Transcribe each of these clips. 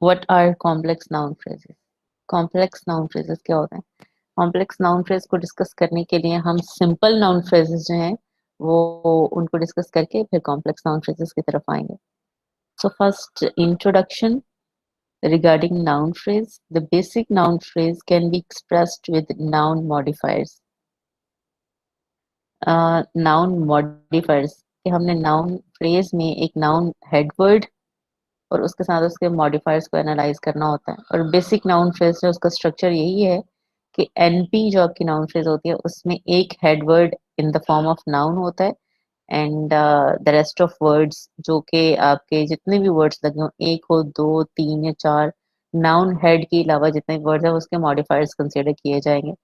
What are complex noun phrases? Complex noun phrases क्या होते हैं? कॉम्प्लेक्स नाउन फ्रेज को डिस्कस करने के लिए हम सिंपल नाउन फ्रेजेस जो हैं वो उनको डिस्कस करके फिर कॉम्प्लेक्स नाउन फ्रेजेस की तरफ आएंगे. So first, introduction regarding noun phrase. The basic noun phrase can be expressed with noun modifiers. Noun modifiers कि हमने नाउन फ्रेज में एक नाउन हेडवर्ड और उसके साथ उसके मॉडिफायर्स को एनालाइज करना होता है. और बेसिक नाउन फ्रेज है उसका स्ट्रक्चर यही है कि एनपी जो आपकी नाउन फ्रेज होती है उसमें एक headword in the form of noun होता है and the rest of words जो कि आपके जितने भी वर्ड्स लगे हों, एक हो, दो, तीन या चार, नाउन हेड के अलावा जितने वर्ड्स हैं उसके मॉडिफायर्स कंसिडर किए जाएंगे.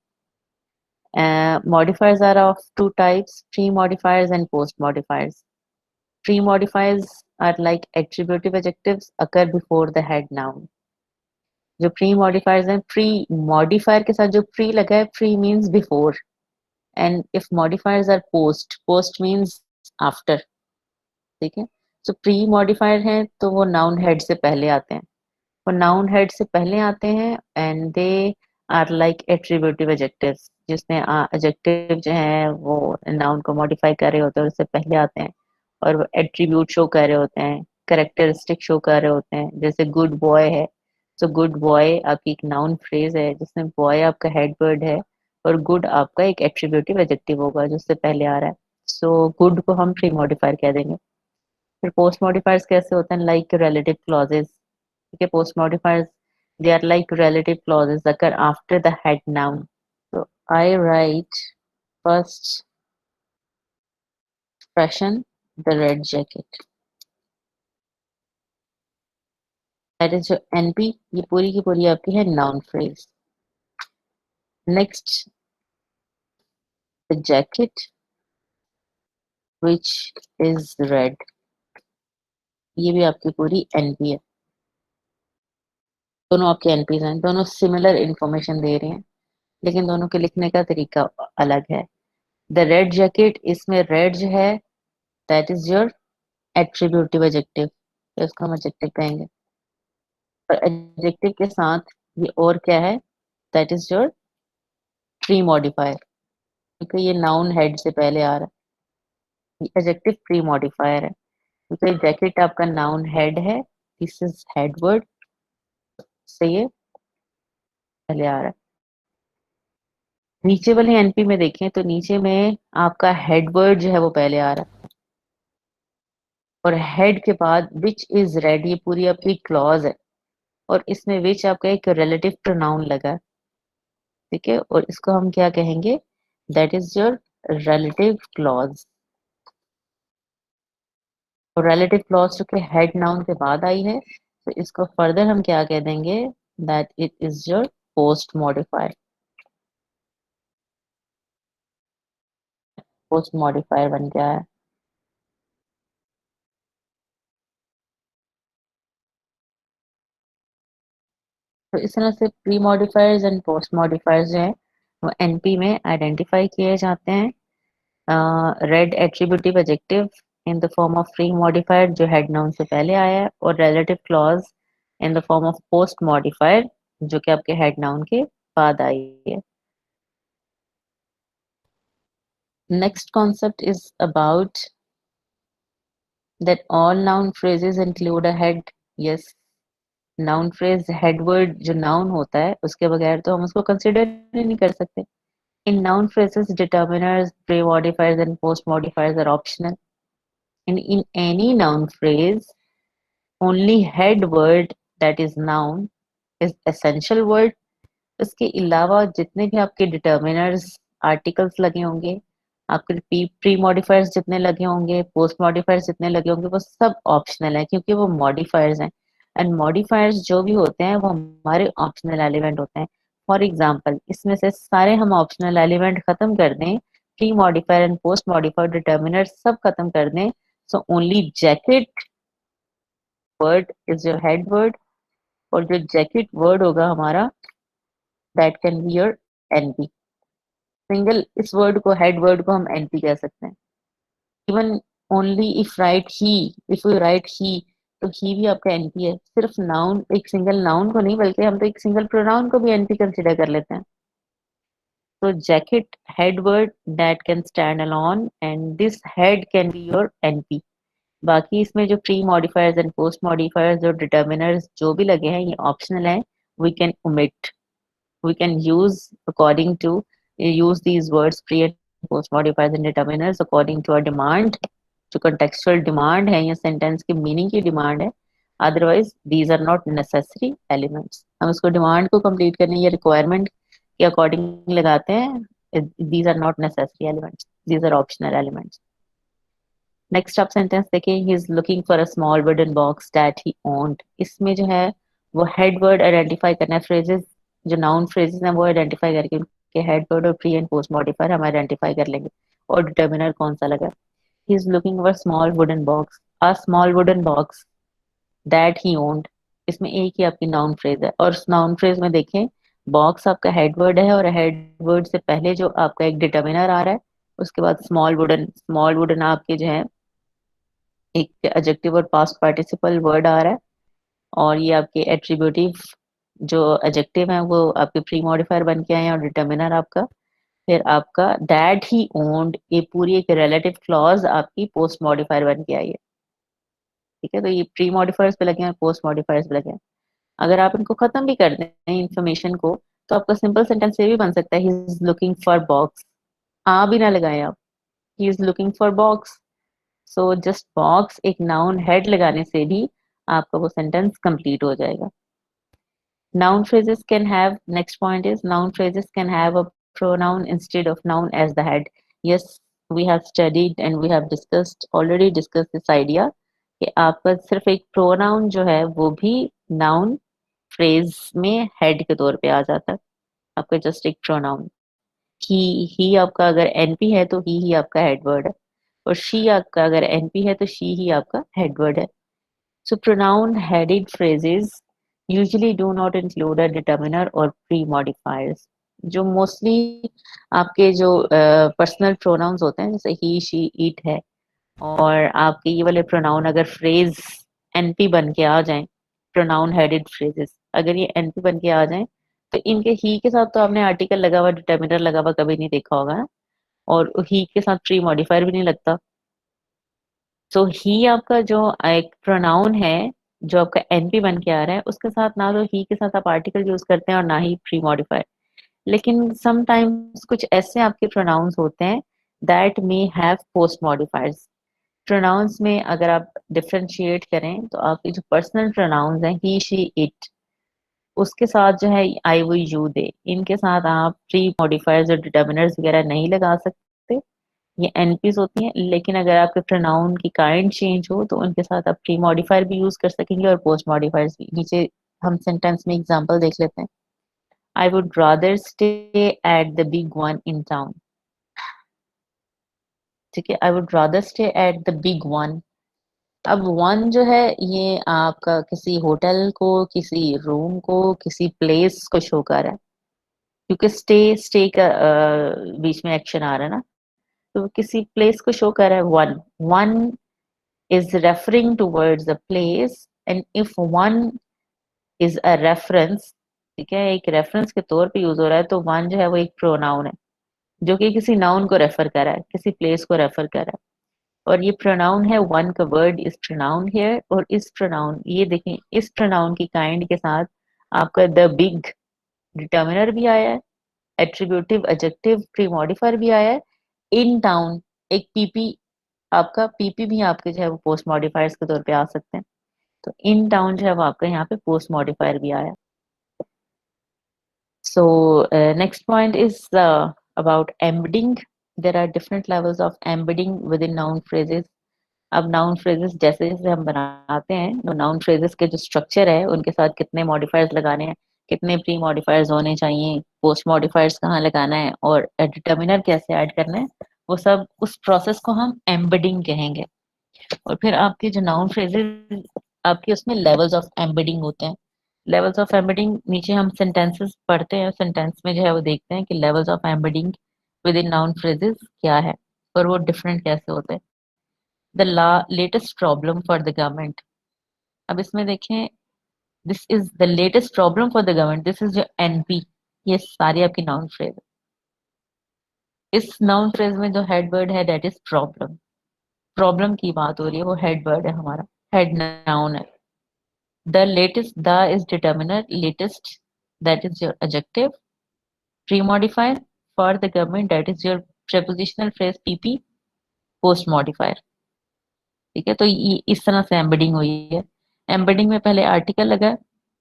Modifiers are of two types, pre-modifiers and post-modifiers. Pre-modifiers are like attributive adjectives occur before the head noun. जो प्री मॉडिफायर्स हैं, प्री मॉडिफायर के साथ जो प्री लगा है, pre means before and if modifiers R post, post means after. ठीक है. सो pre modifier हैं तो वो नाउन हेड से पहले आते हैं. वो नाउन हेड से पहले आते हैं and they are like attributive adjectives जिसमें एडजेक्टिव जो है वो नाउन को मॉडिफाई कर रहे होते हैं और उससे पहले आते हैं और वो एट्रीब्यूट शो कर रहे होते हैं, करेक्टरिस्टिक शो कर रहे होते हैं. जैसे गुड बॉय है, सो गुड बॉय आपकी एक नाउन फ्रेज है जिसमें बॉय आपका हेड वर्ड है और गुड आपका एक एट्रीब्यूटिव एडजेक्टिव होगा जो उससे पहले आ रहा है. सो गुड को हम प्री मॉडिफायर कह देंगे. फिर पोस्ट मॉडिफायर्स कैसे होते हैं? Like relative clauses. ठीक है. Post modifiers they are like relative clauses occur after the head noun. So I write first expression, the red jacket. That is your NP. ये पूरी की पूरी आपकी है noun phrase. Next, the jacket which is red. ये भी आपकी पूरी NP है. दोनों आपके NPs हैं. दोनों सिमिलर इंफॉर्मेशन दे रहे हैं लेकिन दोनों के लिखने का तरीका अलग है. द रेड जैकेट, इसमें रेड जो है that is your attributive adjective, तो इसको हम एडजेक्टिव कहेंगे. और एडजेक्टिव के साथ ये और क्या है? That is your pre modifier क्योंकि ये नाउन हेड से पहले आ रहा है. ये एडजेक्टिव प्री मॉडिफायर है क्योंकि जैकेट आपका नाउन हेड है, दिस इज हेड वर्ड से ये पहले आ रहा है. नीचे वाले एनपी में देखें तो नीचे में आपका हेड वर्ड जो है वो पहले आ रहा है और हेड के बाद विच इज रेड, ये पूरी आपकी क्लॉज है और इसमें विच आपका एक रिलेटिव प्रोनाउन लगा है. ठीक है. और इसको हम क्या कहेंगे? That is your relative clause. और रिलेटिव क्लॉज जो कि हेड नाउन के बाद आई है तो इसको फर्दर हम क्या कह देंगे? That it is your post modifier. Post modifier बन गया है. तो इस तरह से pre modifiers and post modifiers जो है वो एनपी में आइडेंटिफाई किए जाते हैं. Red attributive adjective in the form of pre modifier जो हेड नाउन से पहले आया है और relative clause in the form of post modifier जो कि आपके हेड नाउन के बाद आई है. Next concept is about that all noun phrases include a head. Yes, noun phrase head word जो noun होता है उसके बगैर तो हम उसको consider ही नहीं कर सकते. In noun phrases, determiners, pre-modifiers and post-modifiers are optional. And in any noun phrase, only head word that is noun is essential word. उसके अलावा जितने भी आपके डिटर्मिनर्स आर्टिकल्स लगे होंगे, आपके प्री मॉडिफायर्स जितने लगे होंगे, पोस्ट मॉडिफायर्स जितने लगे होंगे, वो सब ऑप्शनल है क्योंकि वो मॉडिफायर्स हैं. एंड मॉडिफायर्स जो भी होते हैं वो हमारे ऑप्शनल एलिमेंट होते हैं. फॉर एग्जाम्पल, इसमें से सारे हम ऑप्शनल एलिमेंट खत्म कर दें, pre modifier and post modifier determiner सब खत्म कर दें, so only jacket word is your head word. और जो जैकेट वर्ड होगा हमारा that can be your NP. Single इस वर्ड को हेड वर्ड को हम एनपी कह सकते हैं. Even only if write he, if you write he, तो ही भी आपका एनपी है। सिर्फ नाउन, एक सिंगल नाउन को नहीं बल्कि हम तो एक सिंगल प्रोनाउन को भी एनपी कंसिडर कर लेते हैं। तो jacket head word that can stand alone and this head can be your NP. बाकी इसमें जो pre modifiers and post modifiers और डिटर्मिनर्स जो भी लगे हैं ये ऑप्शनल है। We can omit, we can use according to use these words pre and post modifiers and determiners according to our demand, जो contextual demand है या sentence की meaning की demand है। otherwise these are not necessary elements। हम उसको demand को complete करने या requirement के according लगाते हैं। these are not necessary elements, these are optional elements। Next आप सेंटेंस देखिए, ही is looking for a small wooden box that he owned. इसमें जो है वो हेड वर्ड आइडेंटिफाई करना है। फ्रेजेस जो नाउन फ्रेजेस हैं वो आइडेंटिफाई करके उनके हेड वर्ड और प्री एंड पोस्ट मॉडिफायर हम आइडेंटिफाई कर लेंगे और डिटर्मिनर कौन सा लगा। ही is looking for small wooden box, a small wooden box that he owned. इसमें एक ही आपकी नाउन फ्रेज है और नाउन फ्रेज में देखें बॉक्स आपका हेड वर्ड है और हेड वर्ड से पहले जो आपका एक डिटर्मिनर आ रहा है उसके बाद स्मॉल वुडन आपके जो है एक एडजेक्टिव और पास्ट पार्टिसिपल वर्ड आ रहा है और ये आपके एट्रीब्यूटिव जो एडजेक्टिव है वो आपके प्री मॉडिफायर बन के आए हैं और डिटर्मिनर आपका फिर आपका दैट ही ओन्ड, ये पूरी एक रिलेटिव क्लॉज आपकी पोस्ट मॉडिफायर बन के आई है। ठीक है, तो ये प्री मॉडिफायर्स पे लगे हैं पोस्ट मॉडिफायर्स पे लगे हैं। अगर आप इनको खत्म भी कर दें इंफॉर्मेशन को तो आपका सिंपल सेंटेंस ये भी बन सकता है he is looking for box. आ भी ना लगाएं आप, he is looking for box. So just box एक नाउन हेड लगाने से भी आपका वो सेंटेंस कंप्लीट हो जाएगा। Noun phrases can have, next point is noun phrases can have a pronoun instead of noun as the head. Yes, we have studied and we have discussed, already discussed this idea कि आपका सिर्फ एक pronoun जो है वो भी noun phrase में head के तौर पे आ जाता है। आपका just एक pronoun ही आपका अगर NP है तो ही आपका head word है और she आपका अगर NP है तो she ही आपका head word है। So pronoun-headed phrases usually do not include a determiner or pre-modifiers। जो मोस्टली आपके जो पर्सनल प्रोनाउंस होते हैं जैसे ही शी इट है और आपके ये वाले प्रोनाउन अगर फ्रेज एनपी बन के आ जाएं, प्रोनाउन हेडेड फ्रेजेस अगर ये एनपी बन के आ जाएं तो इनके ही के साथ तो आपने आर्टिकल लगा हुआ डिटर्मिनर लगा हुआ कभी नहीं देखा होगा ना, और ही के साथ प्री मॉडिफायर भी नहीं लगता। सो ही आपका जो एक प्रोनाउन है जो आपका एनपी बन के आ रहा है उसके साथ ना तो ही के साथ आप आर्टिकल यूज करते हैं और ना ही प्री मॉडिफायर। लेकिन समटाइम्स कुछ ऐसे आपके प्रोनाउंस होते हैं that may have post modifiers. Pronouns में अगर आप डिफरेंशिएट करें तो आपके जो पर्सनल प्रोनाउंस हैं ही शी इट उसके साथ जो है आई वो यू दे, इनके साथ आप प्री मॉडिफायर्स और डिटर्मिनर्स वगैरह नहीं लगा सकते। ये एनपीज होती हैं, लेकिन अगर आपके प्रोनाउन की काइंड चेंज हो तो उनके साथ आप प्री मॉडिफायर भी यूज कर सकेंगे और पोस्ट मॉडिफायर्स भी। नीचे हम सेंटेंस में एग्जांपल देख लेते हैं। I would rather stay at the big one in town. ठीक है, I would rather stay at the big one. अब वन जो है ये आपका किसी होटल को, किसी रूम को, किसी प्लेस को शो कर रहा है क्योंकि स्टे का बीच में एक्शन आ रहा है ना, तो किसी प्लेस को शो कर रहा है। One one is referring towards a place and if one is a reference, ठीक है, एक रेफरेंस के तौर पे यूज हो रहा है तो वन जो है वो एक प्रोनाउन है जो कि किसी नाउन को रेफर कर रहा है, किसी प्लेस को रेफर कर रहा है। और ये प्रोनाउन है वन का वर्ड इज प्रोनाउन हियर, और इस प्रोनाउन ये देखें इस प्रोनाउन की काइंड के साथ आपका द बिग डिटर्मिनर भी आया है, एट्रीब्यूटिव एडजेक्टिव प्री मॉडिफायर भी आया है। इन टाउन एक पीपी, आपका पीपी भी आपके जो है वो पोस्ट मॉडिफायर्स के तौर पे आ सकते हैं। तो इन टाउन जो है वो आपका यहाँ पे पोस्ट मॉडिफायर भी आया। So next point is about embedding. There are different levels of embedding within noun phrases. अब नाउन फ्रेजेस जैसे जैसे हम बनाते हैं तो नाउन फ्रेजेस के जो स्ट्रक्चर है उनके साथ कितने मॉडिफायर्स लगाने हैं, कितने प्री मॉडिफायर्स होने चाहिए, पोस्ट मॉडिफायर्स कहाँ लगाना है और डिटर्मिनर कैसे ऐड करना है, वो सब उस प्रोसेस को हम एम्बेडिंग कहेंगे। और फिर आपके जो नाउन फ्रेजेस आपके उसमें लेवल्स ऑफ एम्बेडिंग होते हैं। लेवल्स ऑफ एम्बेडिंग नीचे हम सेंटेंसेस पढ़ते हैं, सेंटेंस में जो है वो देखते हैं कि levels of embedding within noun phrases क्या है और वो डिफरेंट कैसे होते हैं। The latest problem for the government। अब इसमें देखें, this is the latest problem for the government, this is your NP, ये सारी आपकी नाउन फ्रेज है। इस नाउन फ्रेज में जो हेड वर्ड है दैट इज प्रॉब्लम, प्रॉब्लम की बात हो रही है, वो हेड वर्ड है हमारा, हेड नाउन है। The latest, the is determiner, latest that is your adjective, pre modifier for the government that is your prepositional phrase pp, post modifier. ठीक है, तो ये इस तरह से एम्बेडिंग हुई है। एम्बेडिंग में पहले आर्टिकल लगा,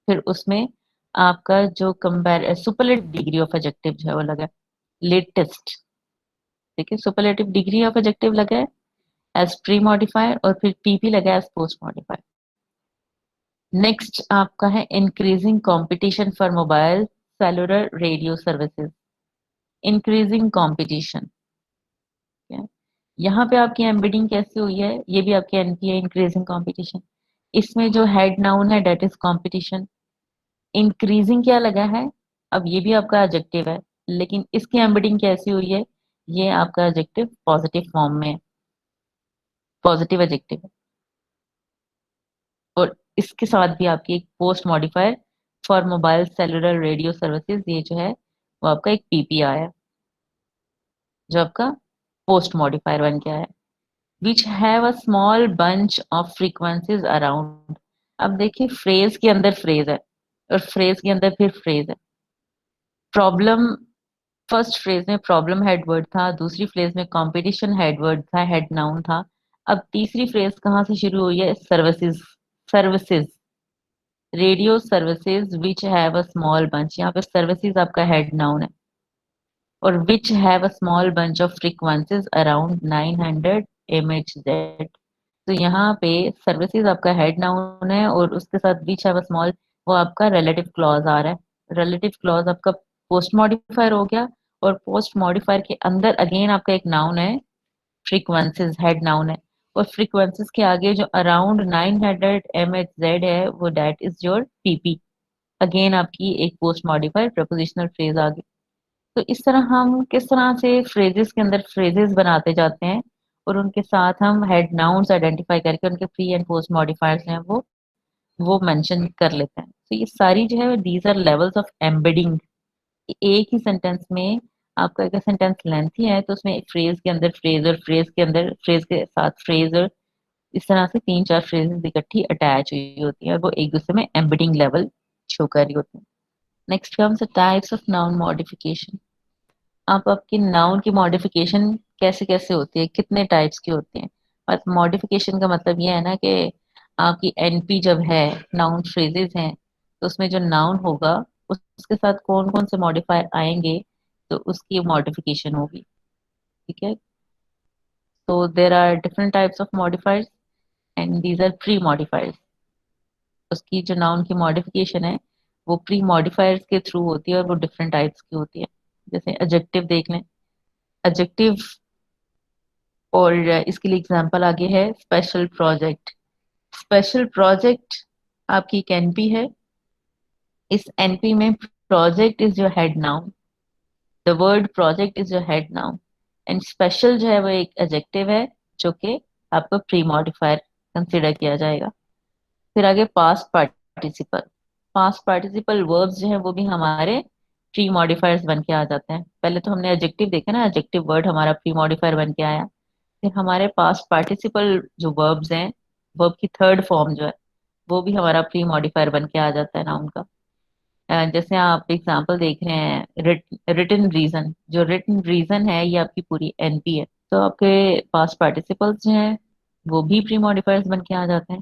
फिर उसमें आपका जो compare superlative degree of adjective जो है वो लगा, लेटेस्ट। ठीक है, सुपरलेटिव डिग्री ऑफ एडजेक्टिव लगा है एज प्री मॉडिफायर, और फिर पीपी लगा एज पोस्ट मॉडिफायर। नेक्स्ट आपका है increasing competition for mobile cellular radio services, increasing competition. यहाँ पे आपकी एम्बेडिंग कैसे हुई है, ये भी आपकी एनपी है, इंक्रीजिंग कंपटीशन। इसमें जो हेड नाउन है डेट इज कंपटीशन, इंक्रीजिंग क्या लगा है, अब ये भी आपका एडजेक्टिव है, लेकिन इसकी एम्बेडिंग कैसी हुई है, ये आपका एडजेक्टिव पॉजिटिव फॉर्म में, पॉजिटिव एडजेक्टिव है। और इसके साथ भी आपकी एक post modifier for mobile cellular radio services, ये जो है वो आपका एक पीपी आया, जो आपका पोस्ट मॉडिफायर बन के आया। Which have a small bunch of frequencies around. अब देखिए, फ्रेज के अंदर फ्रेज है, और फ्रेज के अंदर फिर फ्रेज है। प्रॉब्लम, फर्स्ट फ्रेज में प्रॉब्लम हेडवर्ड था, दूसरी फ्रेज में कंपटीशन हेडवर्ड था, हेड नाउन था। अब तीसरी फ्रेज कहाँ से शुरू हुई है, services, services, radio services which have a small bunch, यहाँ पे सर्विसेज आपका हेड नाउन है, और which have a small bunch of frequencies around 900 MHz। तो यहाँ पे सर्विसेज आपका हेड नाउन है, और उसके साथ बीच हैव अ स्मॉल, वो आपका रिलेटिव क्लॉज आ रहा है। रिलेटिव क्लॉज आपका पोस्ट मॉडिफायर हो गया, और पोस्ट मॉडिफायर के अंदर अगेन आपका एक नाउन है, फ्रीक्वेंसीज हेड नाउन है, और फ्रीक्वेंसीज के आगे जो अराउंड 900 MHz है वो that is your PP, again आपकी एक पोस्ट मॉडिफायर प्रपोजिशनल फ्रेज आ गई। तो इस तरह हम किस तरह से फ्रेजेस के अंदर फ्रेजेस बनाते जाते हैं, और उनके साथ हम हेड नाउन्स आइडेंटिफाई करके उनके प्री एंड पोस्ट मॉडिफायर्स हैं वो मेंशन कर लेते हैं। तो ये सारी जो है these are levels of embedding. एक ही सेंटेंस में, आपका अगर सेंटेंस लेंथी है तो उसमें एक फ्रेज के अंदर फ्रेज, और फ्रेज के अंदर फ्रेज के साथ फ्रेज, और इस तरह से तीन चार फ्रेजेस इकट्ठी अटैच हुई होती है, और वो एक दूसरे में एम्बेडिंग लेवल शो कर रही होती है। Next comes types of noun modification. आप आपकी नाउन की मॉडिफिकेशन कैसे कैसे होती है, कितने टाइप्स की होती है। और मॉडिफिकेशन का मतलब ये है ना कि आपकी एनपी जब है, नाउन फ्रेजेस हैं, तो उसमें जो नाउन होगा उसके साथ कौन कौन से मॉडिफायर आएंगे, तो उसकी मॉडिफिकेशन होगी। ठीक है, तो there are different types of modifiers and these are pre modifiers. उसकी जो नाउन की मॉडिफिकेशन है वो प्री मॉडिफायर्स के थ्रू होती है, और वो डिफरेंट टाइप्स की होती है। जैसे एडजेक्टिव देख लें, एडजेक्टिव, और इसके लिए एग्जांपल आगे है स्पेशल प्रोजेक्ट। स्पेशल प्रोजेक्ट आपकी एक एनपी है, इस एनपी में project is your head noun, the word project is your head noun, and special जो है वो एक एडजेक्टिव है, जो कि आपका प्री मॉडिफायर कंसिडर किया जाएगा। फिर आगे past participle, past participle verbs जो है वो भी हमारे प्री मॉडिफायर्स बन के आ जाते हैं। पहले तो हमने एडजेक्टिव देखा ना, एडजेक्टिव वर्ड हमारा प्री मॉडिफायर बन के आया, फिर हमारे पास पार्टिसिपल जो वर्ब्स हैं, वर्ब की थर्ड फॉर्म जो है वो भी हमारा प्री मॉडिफायर बन के आ जाता है नाउन का। जैसे आप एग्जांपल देख रहे हैं, रिटन रीजन, जो रिटन रीजन है ये आपकी पूरी एनपी है, तो आपके पास पार्टिसिपल्स जो हैं वो भी प्री मॉडिफायर्स बन के आ जाते हैं।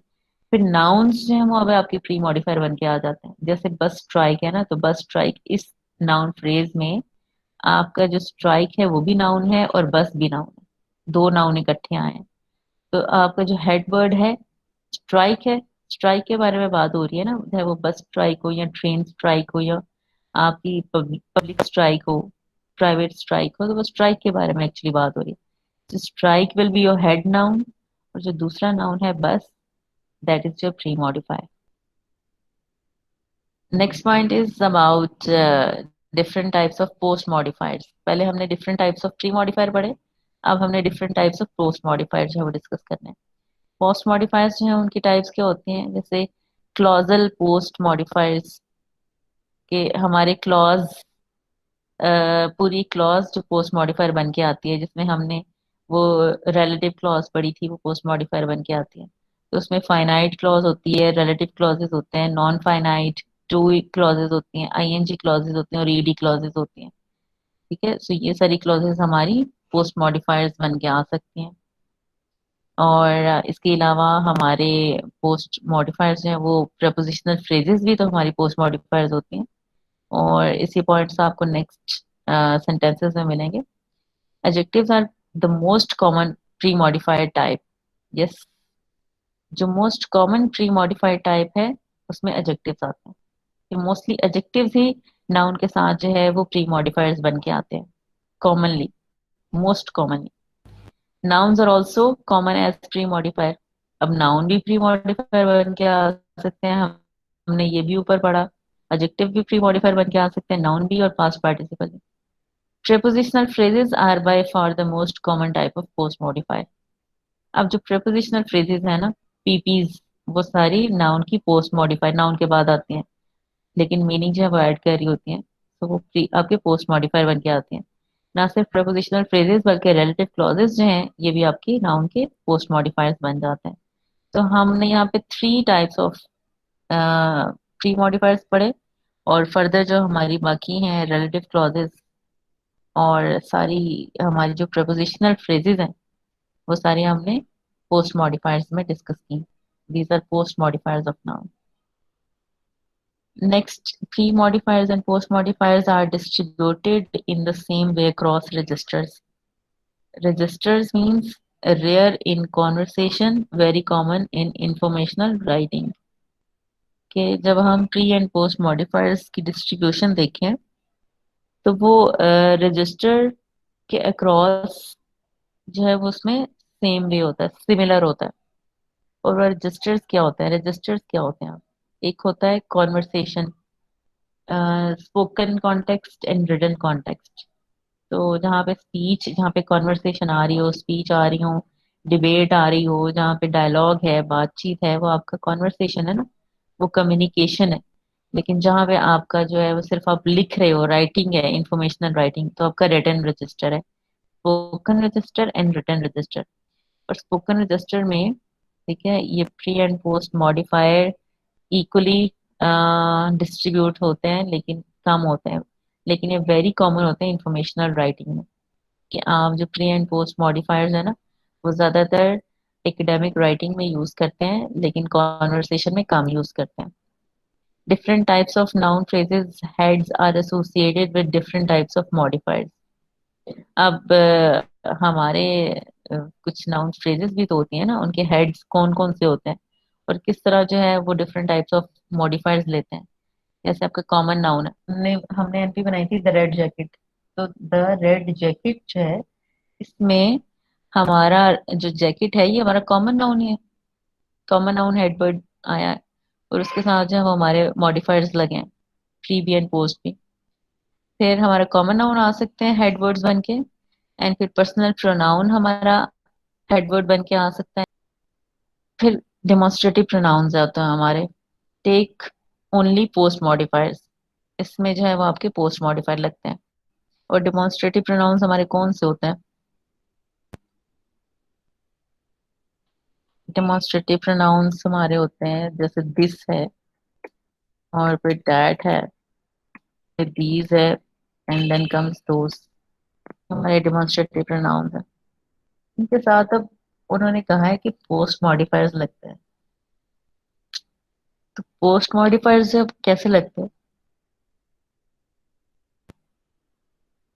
फिर नाउन्स जो है वो अब आपके प्री मॉडिफायर बन के आ जाते हैं। जैसे बस स्ट्राइक है ना, तो बस स्ट्राइक इस नाउन फ्रेज में आपका जो स्ट्राइक है वो भी नाउन है, और बस भी नाउन है, दो नाउन इकट्ठे आए हैं। तो आपका जो हेड वर्ड है स्ट्राइक है, स्ट्राइक के बारे में बात हो रही है ना, चाहे वो बस स्ट्राइक हो या ट्रेन स्ट्राइक हो या आपकी पब्लिक स्ट्राइक हो, प्राइवेट स्ट्राइक हो, तो वो स्ट्राइक के बारे में एक्चुअली बात हो रही है। तो strike will be your head noun, और जो दूसरा नाउन है बस, that is your pre modifier. Next point is about different types of post modifiers. पहले हमने different types of pre modifier पढ़े, अब हमने different types of post modifier जो है वो डिस्कस करने हैं। पोस्ट मॉडिफायर्स जो हैं उनकी टाइप्स क्या होती हैं, जैसे क्लॉजल पोस्ट मॉडिफायर्स के हमारे क्लॉज, पूरी क्लॉज जो पोस्ट मॉडिफायर बन के आती है, जिसमें हमने वो रिलेटिव क्लॉज पढ़ी थी, वो पोस्ट मॉडिफायर बन के आती है। तो उसमें फाइनाइट क्लॉज होती है, रिलेटिव क्लॉजेस होते हैं, नॉन फाइनाइट टू क्लॉजेस होती हैं, आईएनजी क्लॉजेस होती हैं और ईडी क्लॉजेस होती हैं। ठीक है, सो ये सारी क्लॉजेस हमारी पोस्ट मॉडिफायर्स बन के आ सकती हैं। और इसके अलावा हमारे पोस्ट मॉडिफायर्स हैं वो प्रपोजिशनल फ्रेजेस भी तो हमारी पोस्ट मॉडिफायर्स होती हैं। और इसी पॉइंट्स आपको नेक्स्ट सेंटेंसेस में मिलेंगे। Adjectives are the most common pre modified type. Yes, जो most common pre modified type है उसमें एडजेक्टिव्स आते हैं। कि मोस्टली एडजेक्टिव्स ही नाउन के साथ जो है वो प्री मॉडिफायर्स बन के आते हैं, commonly, most commonly. Nouns are also common as pre-modifier। अब नाउन भी प्री मॉडिफायर बन के आ सकते हैं, हमने ये भी ऊपर पढ़ा। एडजेक्टिव भी प्री मॉडिफायर बन के आ सकते हैं, नाउन भी और पास्ट पार्टिसिपल भी। Prepositional phrases are by far the most common type of post modifier. अब जो प्रेपोजिशनल फ्रेजेस है ना, पीपीज, वो सारी नाउन की पोस्ट मॉडिफायर, नाउन के बाद आती हैं, लेकिन मीनिंग जो है वो ऐड कर रही होती हैं, तो वो आपके पोस्ट मॉडिफायर बन के आती हैं। ना सिर्फ प्रपोजिशनल फ्रेजेस बल्कि रिलेटिव क्लॉजेस जो हैं ये भी आपकी नाउन के पोस्ट मॉडिफायर्स बन जाते हैं। तो हमने यहाँ पे three types of pre modifiers पढ़े, और फर्दर जो हमारी बाकी हैं रिलेटिव क्लॉजेस और सारी हमारी जो प्रपोजिशनल फ्रेजेस हैं वो सारी हमने पोस्ट मॉडिफायर्स में डिस्कस की। These are post modifiers of noun. Next, pre-modifiers and post-modifiers are distributed in the same way across registers. Registers means rare in conversation, very common in informational writing. कि जब हम pre and post modifiers की distribution देखें तो वो register के across जो है वो उसमें सेम वे होता है, सिमिलर होता है। और रजिस्टर्स क्या होता है, रजिस्टर्स क्या होते हैं? एक होता है conversation, spoken context and written context. तो जहाँ पे स्पीच, जहाँ पे कॉन्वर्सेशन आ रही हो, स्पीच आ रही हो, डिबेट आ रही हो, जहाँ पे डायलॉग है, बातचीत है, वो आपका कॉन्वर्सेशन है ना, वो कम्युनिकेशन है। लेकिन जहाँ पे आपका जो है वो सिर्फ आप लिख रहे हो, राइटिंग है, इंफॉर्मेशनल राइटिंग, तो आपका रिटन रजिस्टर है, spoken register and written register. और स्पोकन रजिस्टर में, ठीक है, ये pre and post modifier equally distribute होते हैं, लेकिन कम होते हैं। लेकिन ये वेरी कॉमन होते हैं इंफॉर्मेशनल राइटिंग में, कि आप जो प्री एंड पोस्ट मॉडिफायर्स है ना, वो ज्यादातर एकेडमिक राइटिंग में यूज करते हैं, लेकिन कॉन्वर्सेशन में कम यूज करते हैं। Different types of noun phrases heads are associated with different types of modifiers. अब हमारे कुछ नाउन फ्रेजेस भी तो होती हैं ना, उनके हेड्स कौन कौन से होते हैं और किस तरह जो है वो डिफरेंट टाइप्स ऑफ मॉडिफायर्स लेते हैं। जैसे आपका कॉमन नाउन है, हमने हमने एमपी बनाई थी द रेड जैकेट। तो द रेड जैकेट जो है, इसमें हमारा जो जैकेट है ये हमारा कॉमन नाउन ही है, कॉमन नाउन हेडवर्ड आया है, और उसके साथ जो है वो हमारे मॉडिफायर्स लगे हैं, प्री बी एंड पोस्ट भी। फिर हमारा कॉमन नाउन आ सकते हैं हेडवर्ड्स बन के, एंड फिर पर्सनल प्रोनाउन हमारा हेडवर्ड बन के आ सकता है। फिर डेमोन्स्ट्रेटिव प्रोनाउंस आते हैं हमारे, टेक ओनली पोस्ट मॉडिफायर्स, इसमें जो है वो आपके पोस्ट मॉडिफायर लगते हैं। और डेमोन्स्ट्रेटिव प्रोनाउंस हमारे कौन से होते हैं? डेमोन्स्ट्रेटिव प्रोनाउंस हमारे होते हैं जैसे दिस है, और फिर दैट है, फिर दीज है, एंड देन कम्स दोस, हमारे डेमोन्स्ट्रेटिव प्रोनाउंस है। इनके साथ अब उन्होंने कहा है कि पोस्ट मॉडिफायर्स लगते हैं। तो पोस्ट मॉडिफायर्स जब कैसे लगते हैं,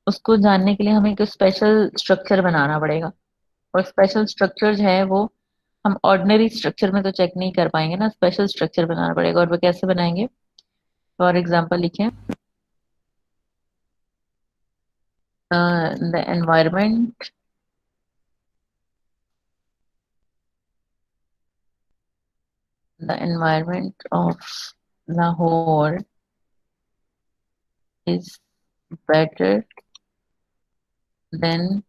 उसको जानने के लिए हमें एक स्पेशल स्ट्रक्चर बनाना पड़ेगा। और स्पेशल स्ट्रक्चर जो है वो हम ऑर्डिनरी स्ट्रक्चर में तो चेक नहीं कर पाएंगे ना, स्पेशल स्ट्रक्चर बनाना पड़ेगा। और वो कैसे बनाएंगे? फॉर एग्जाम्पल लिखें, the environment the environment of Lahore is better than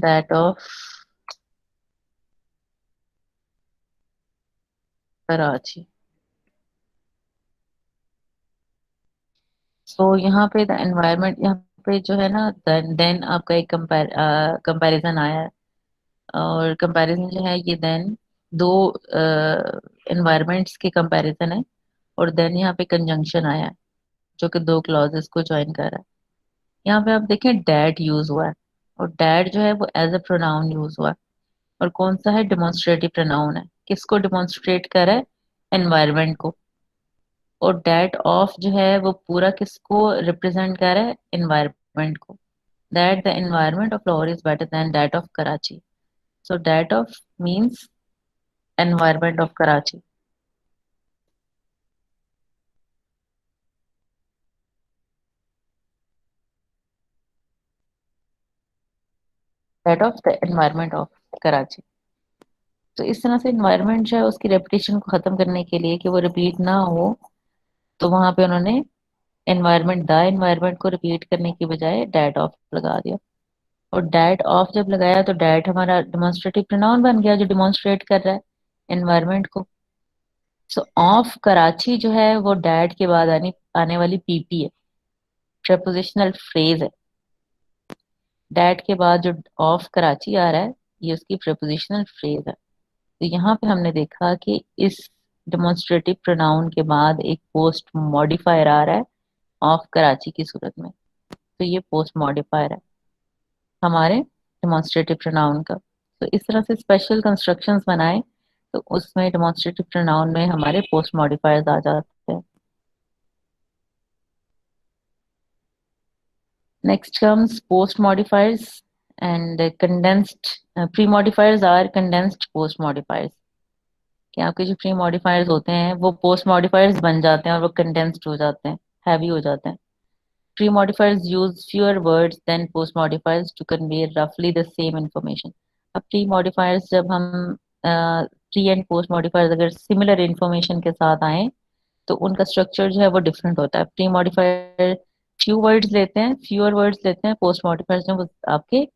that of Karachi. So यहाँ पे द एनवायरनमेंट, यहाँ पे जो है ना, देन आपका एक कंपैरिजन आया है। और कंपैरिजन जो है ये देन दो एनवायरनमेंट्स के कंपैरिजन है। और देन यहाँ पे कंजंक्शन आया है जो कि दो क्लॉजेस को ज्वाइन कर रहा है। यहाँ पे आप देखें डैट यूज हुआ है, और डैट जो है वो एज अ प्रोनाउन यूज हुआ है। और कौन सा है? डिमॉन्स्ट्रेटिव प्रोनाउन है। किसको डिमॉन्स्ट्रेट कर रहा है? एनवायरनमेंट को। और डैट ऑफ जो है वो पूरा किसको रिप्रेजेंट कर रहा है? एनवायरनमेंट को। That the environment of Lahore is better than that of Karachi. So that of means environment of Karachi. That of the environment of Karachi. तो इस तरह से एनवायरनमेंट जो है उसकी रेपुटेशन को खत्म करने के लिए कि वो रिपीट ना हो, तो वहां पे उन्होंने एनवायरनमेंट, द एनवायरनमेंट को रिपीट करने की बजाय डैट ऑफ लगा दिया। और डैट ऑफ जब लगाया तो डैट हमारा डिमॉन्स्ट्रेटिव प्रोनाउन बन गया जो डिमॉन्स्ट्रेट कर रहा है एनवायरनमेंट को। सो ऑफ कराची जो है वो डैट के बाद आने आने वाली पीपी है, प्रपोजिशनल फ्रेज है। डैट के बाद जो ऑफ कराची आ रहा है ये उसकी प्रपोजिशनल फ्रेज है। तो यहाँ पे हमने देखा कि इस डिमॉन्स्ट्रेटिव प्रोनाउन के बाद एक पोस्ट मॉडिफायर आ रहा है ऑफ कराची की सूरत में। तो ये पोस्ट मॉडिफायर है हमारे डिमॉन्स्ट्रेटिव प्रोनाउन का। तो इस तरह से स्पेशल कंस्ट्रक्शंस बनाए तो उसमें डिमॉन्स्ट्रेटिव प्रोनाउन में हमारे पोस्ट मॉडिफायर्स आ जाते हैं। Next comes post modifiers and condensed. Pre modifiers are condensed post modifiers. कि आपके जो प्री मॉडिफायर्स होते हैं वो पोस्ट मॉडिफायर्स बन जाते हैं और वो कंडेंस्ड हो जाते हैं, हैवी हो जाते हैं। Pre-modifiers use fewer words than post-modifiers to convey roughly the same information. अब pre-modifiers जब हम pre and post-modifiers अगर similar information के साथ आए तो उनका स्ट्रक्चर जो है वो डिफरेंट होता है। pre-modifier few words लेते हैं, fewer words लेते हैं। post-modifiers जो वो आपके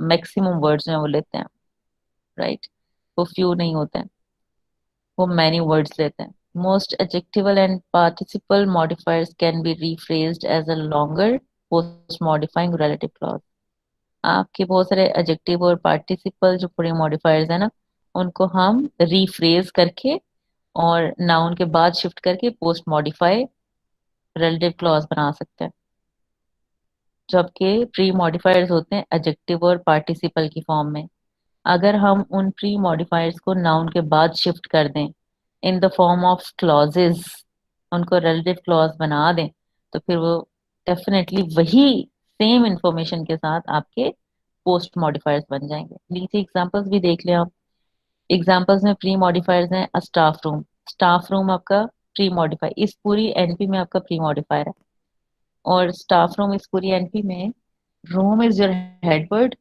मैक्सिमम वर्ड्स जो है वो लेते हैं, राइट। वो few नहीं होते हैं, वो many words लेते हैं। Most adjectival and participle modifiers can be rephrased as a longer post-modifying relative clause. आपके बहुत सारे adjective और participle जो पूरे modifiers है ना, उनको हम rephrase करके और noun के बाद shift करके post modify relative clause बना सकते हैं। जबकि प्री modifiers होते हैं adjective और participle की फॉर्म में। अगर हम उन प्री मॉडिफायर्स को नाउन के बाद शिफ्ट कर दें in the form of clauses, उनको रिलेटिव क्लॉज बना दें, तो फिर वो डेफिनेटली वही सेम इंफॉर्मेशन के साथ आपके पोस्ट मॉडिफायर्स बन जाएंगे। नीचे एग्जांपल्स भी देख लें आप। एग्जांपल्स में प्री मॉडिफायर्स हैं स्टाफ रूम। स्टाफ रूम आपका प्री मॉडिफायर, इस पूरी एनपी में आपका प्री मॉडिफायर है। और स्टाफ रूम इस पूरी एनपी में room is your head word,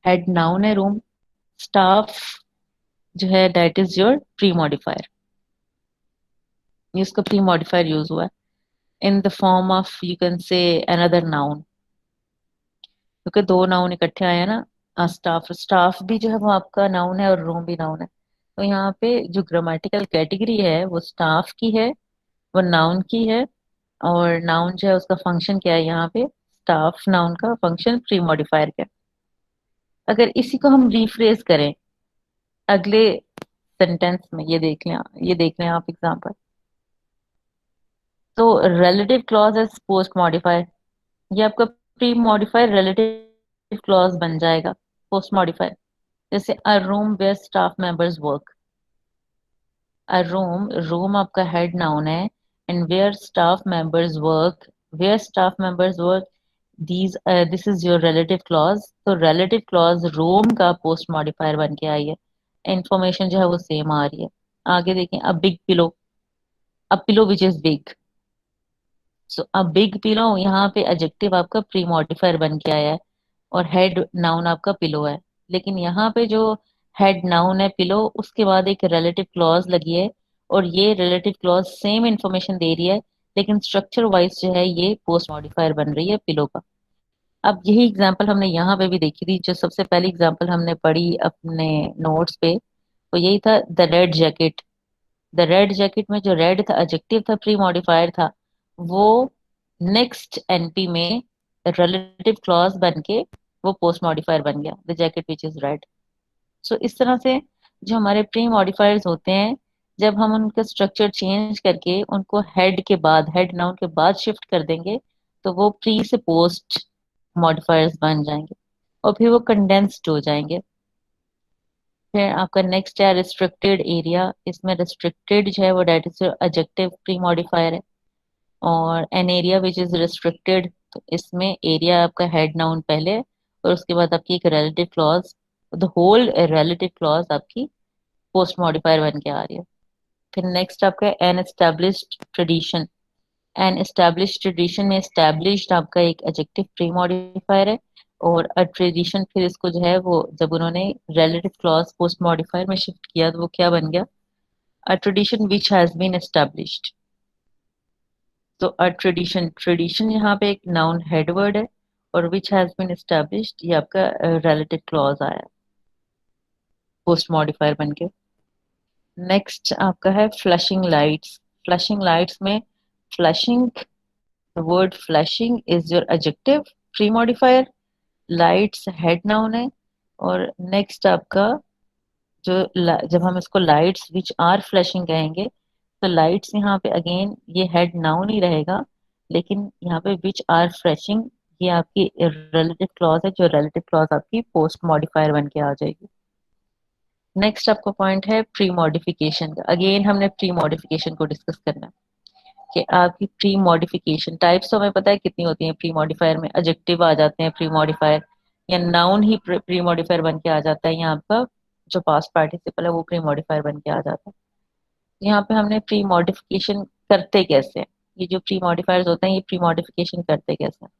head noun है रूम। स्टाफ जो है that is your pre modifier. इसका प्री मॉडिफायर यूज हुआ है in the form of you can say another noun, क्योंकि दो नाउन इकट्ठे आए हैं ना। स्टाफ, स्टाफ भी जो है वो आपका नाउन है और रूम भी नाउन है। तो यहाँ पे जो ग्रामेटिकल कैटेगरी है वो स्टाफ की है, वो नाउन की है। और नाउन जो है उसका फंक्शन क्या है यहाँ पे? स्टाफ नाउन का फंक्शन प्री मॉडिफायर का है। अगर इसी को हम रिफ्रेज करें अगले सेंटेंस में, ये देख लें आप एग्जांपल। तो relative clause as post modifier, ये आपका प्री मॉडिफायर रिलेटिव क्लॉज बन जाएगा पोस्ट मॉडिफायर। जैसे a room where staff members work. A room, room आपका हेड नाउन है and where staff members work, where staff members work, these this is your relative clause. तो relative clause room का post modifier बन के आई है। Information जो है वो सेम आ रही है। आगे देखें, a big pillow, a pillow which is big. So a big pillow, यहाँ पे एडजेक्टिव आपका प्री मॉडिफायर बन के आया है और हेड नाउन आपका पिलो है। लेकिन यहाँ पे जो हेड नाउन है पिलो, उसके बाद एक रिलेटिव क्लॉज लगी है और ये रिलेटिव क्लॉज सेम इंफॉर्मेशन दे रही है, लेकिन स्ट्रक्चर वाइज जो है ये पोस्ट मॉडिफायर बन रही है पिलो का। अब यही एग्जांपल हमने यहाँ पे भी देखी थी, जो सबसे पहली एग्जांपल हमने पढ़ी अपने नोट्स पे, वो यही था the red jacket. The red jacket में जो रेड था एडजेक्टिव था, प्री मॉडिफायर था, वो नेक्स्ट एनपी में रिलेटिव क्लॉज बन के वो पोस्ट मॉडिफायर बन गया, the jacket which is red. So इस तरह से जो हमारे प्री मॉडिफायर्स होते हैं, जब हम उनका स्ट्रक्चर चेंज करके उनको हेड के बाद, हेड नाउन के बाद शिफ्ट कर देंगे, तो वो प्री से पोस्ट मॉडिफायर्स बन जाएंगे और फिर वो कंडेंस्ड हो जाएंगे। फिर आपका नेक्स्ट है रिस्ट्रिक्टेड एरिया। इसमें रिस्ट्रिक्टेड जो है वो that is adjective pre modifier है। और an area which is restricted, तो इसमें एरिया आपका हेड नाउन पहले और उसके बाद आपकी एक relative clause, the whole relative clause आपकी पोस्ट मॉडिफायर बन के आ रही है। फिर नेक्स्ट आपका an established tradition. An established tradition में एस्टेब्लिश्ड आपका एक एडजेक्टिव प्री मॉडिफायर है, और अ ट्रेडिशन फिर इसको जो है वो जब उन्होंने रिलेटिव क्लॉज पोस्ट मॉडिफायर में शिफ्ट किया तो वो क्या बन गया, a tradition which has been established. तो अ ट्रेडिशन, ट्रेडिशन यहाँ पे एक नाउन हेड वर्ड है, और विच हैज बीन एस्टेब्लिश्ड ये आपका रिलेटिव क्लॉज आया पोस्ट मॉडिफायर बन के। नेक्स्ट आपका है फ्लशिंग लाइट्स। फ्लशिंग लाइट्स में flushing, the word flashing is your adjective pre modifier, lights head noun है। और नेक्स्ट आपका जो जब हम इसको लाइट्स विच आर फ्लैशिंग कहेंगे, तो लाइट्स यहाँ पे अगेन ये हेड नाउन ही रहेगा, लेकिन यहाँ पे विच आर फ्लैशिंग ये आपकी रिलेटिव क्लॉज है, जो रिलेटिव क्लॉज आपकी पोस्ट मॉडिफायर बन के आ जाएगी। नेक्स्ट आपका पॉइंट है प्री मॉडिफिकेशन का। अगेन हमने प्री मॉडिफिकेशन को डिस्कस करना है कि आपकी प्री मॉडिफिकेशन टाइप्स तो हमें पता है कितनी होती है। प्री मॉडिफायर में एडजेक्टिव आ जाते हैं प्री मॉडिफायर, या नाउन ही प्री मॉडिफायर बन के आ जाता है, यहाँ आपका जो पास्ट पार्टिसिपल है वो प्री मॉडिफायर बन के आ जाता है। यहाँ पे हमने प्री मॉडिफिकेशन करते कैसे हैं, ये जो प्री मॉडिफायर्स होते हैं ये प्री मॉडिफिकेशन करते कैसे हैं।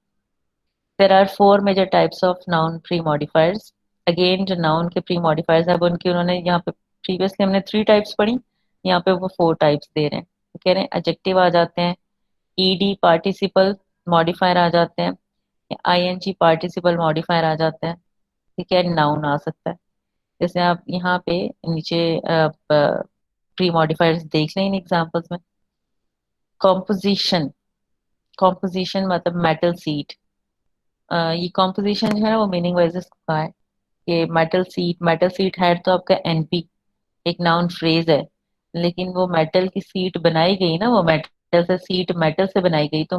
There are four major types of noun pre modifiers. Again जो नाउन के प्री मॉडिफायर्स है वो उनकी उन्होंने यहाँ पे प्रीवियसली हमने थ्री टाइप्स पढ़ी, यहाँ पे वो फोर टाइप्स दे रहे हैं। तो कह रहे हैं एडजेक्टिव आ जाते हैं, ईडी पार्टिसिपल मॉडिफायर आ जाते हैं, आईएनजी पार्टिसिपल मॉडिफायर आ जाते हैं, ठीक है, नाउन आ सकता है। जैसे आप यहाँ पे नीचे प्री मॉडिफायर्स देख लें इन एग्जांपल्स में। कॉम्पोजिशन, कॉम्पोजिशन मतलब मेटल सीट। ये कॉम्पोजिशन जो है वो मीनिंग वाइज का है कि मेटल सीट है तो आपका एनपी एक नाउन फ्रेज है, लेकिन वो मेटल की सीट बनाई गई ना, वो मेटल से सीट मेटल से बनाई गई, तो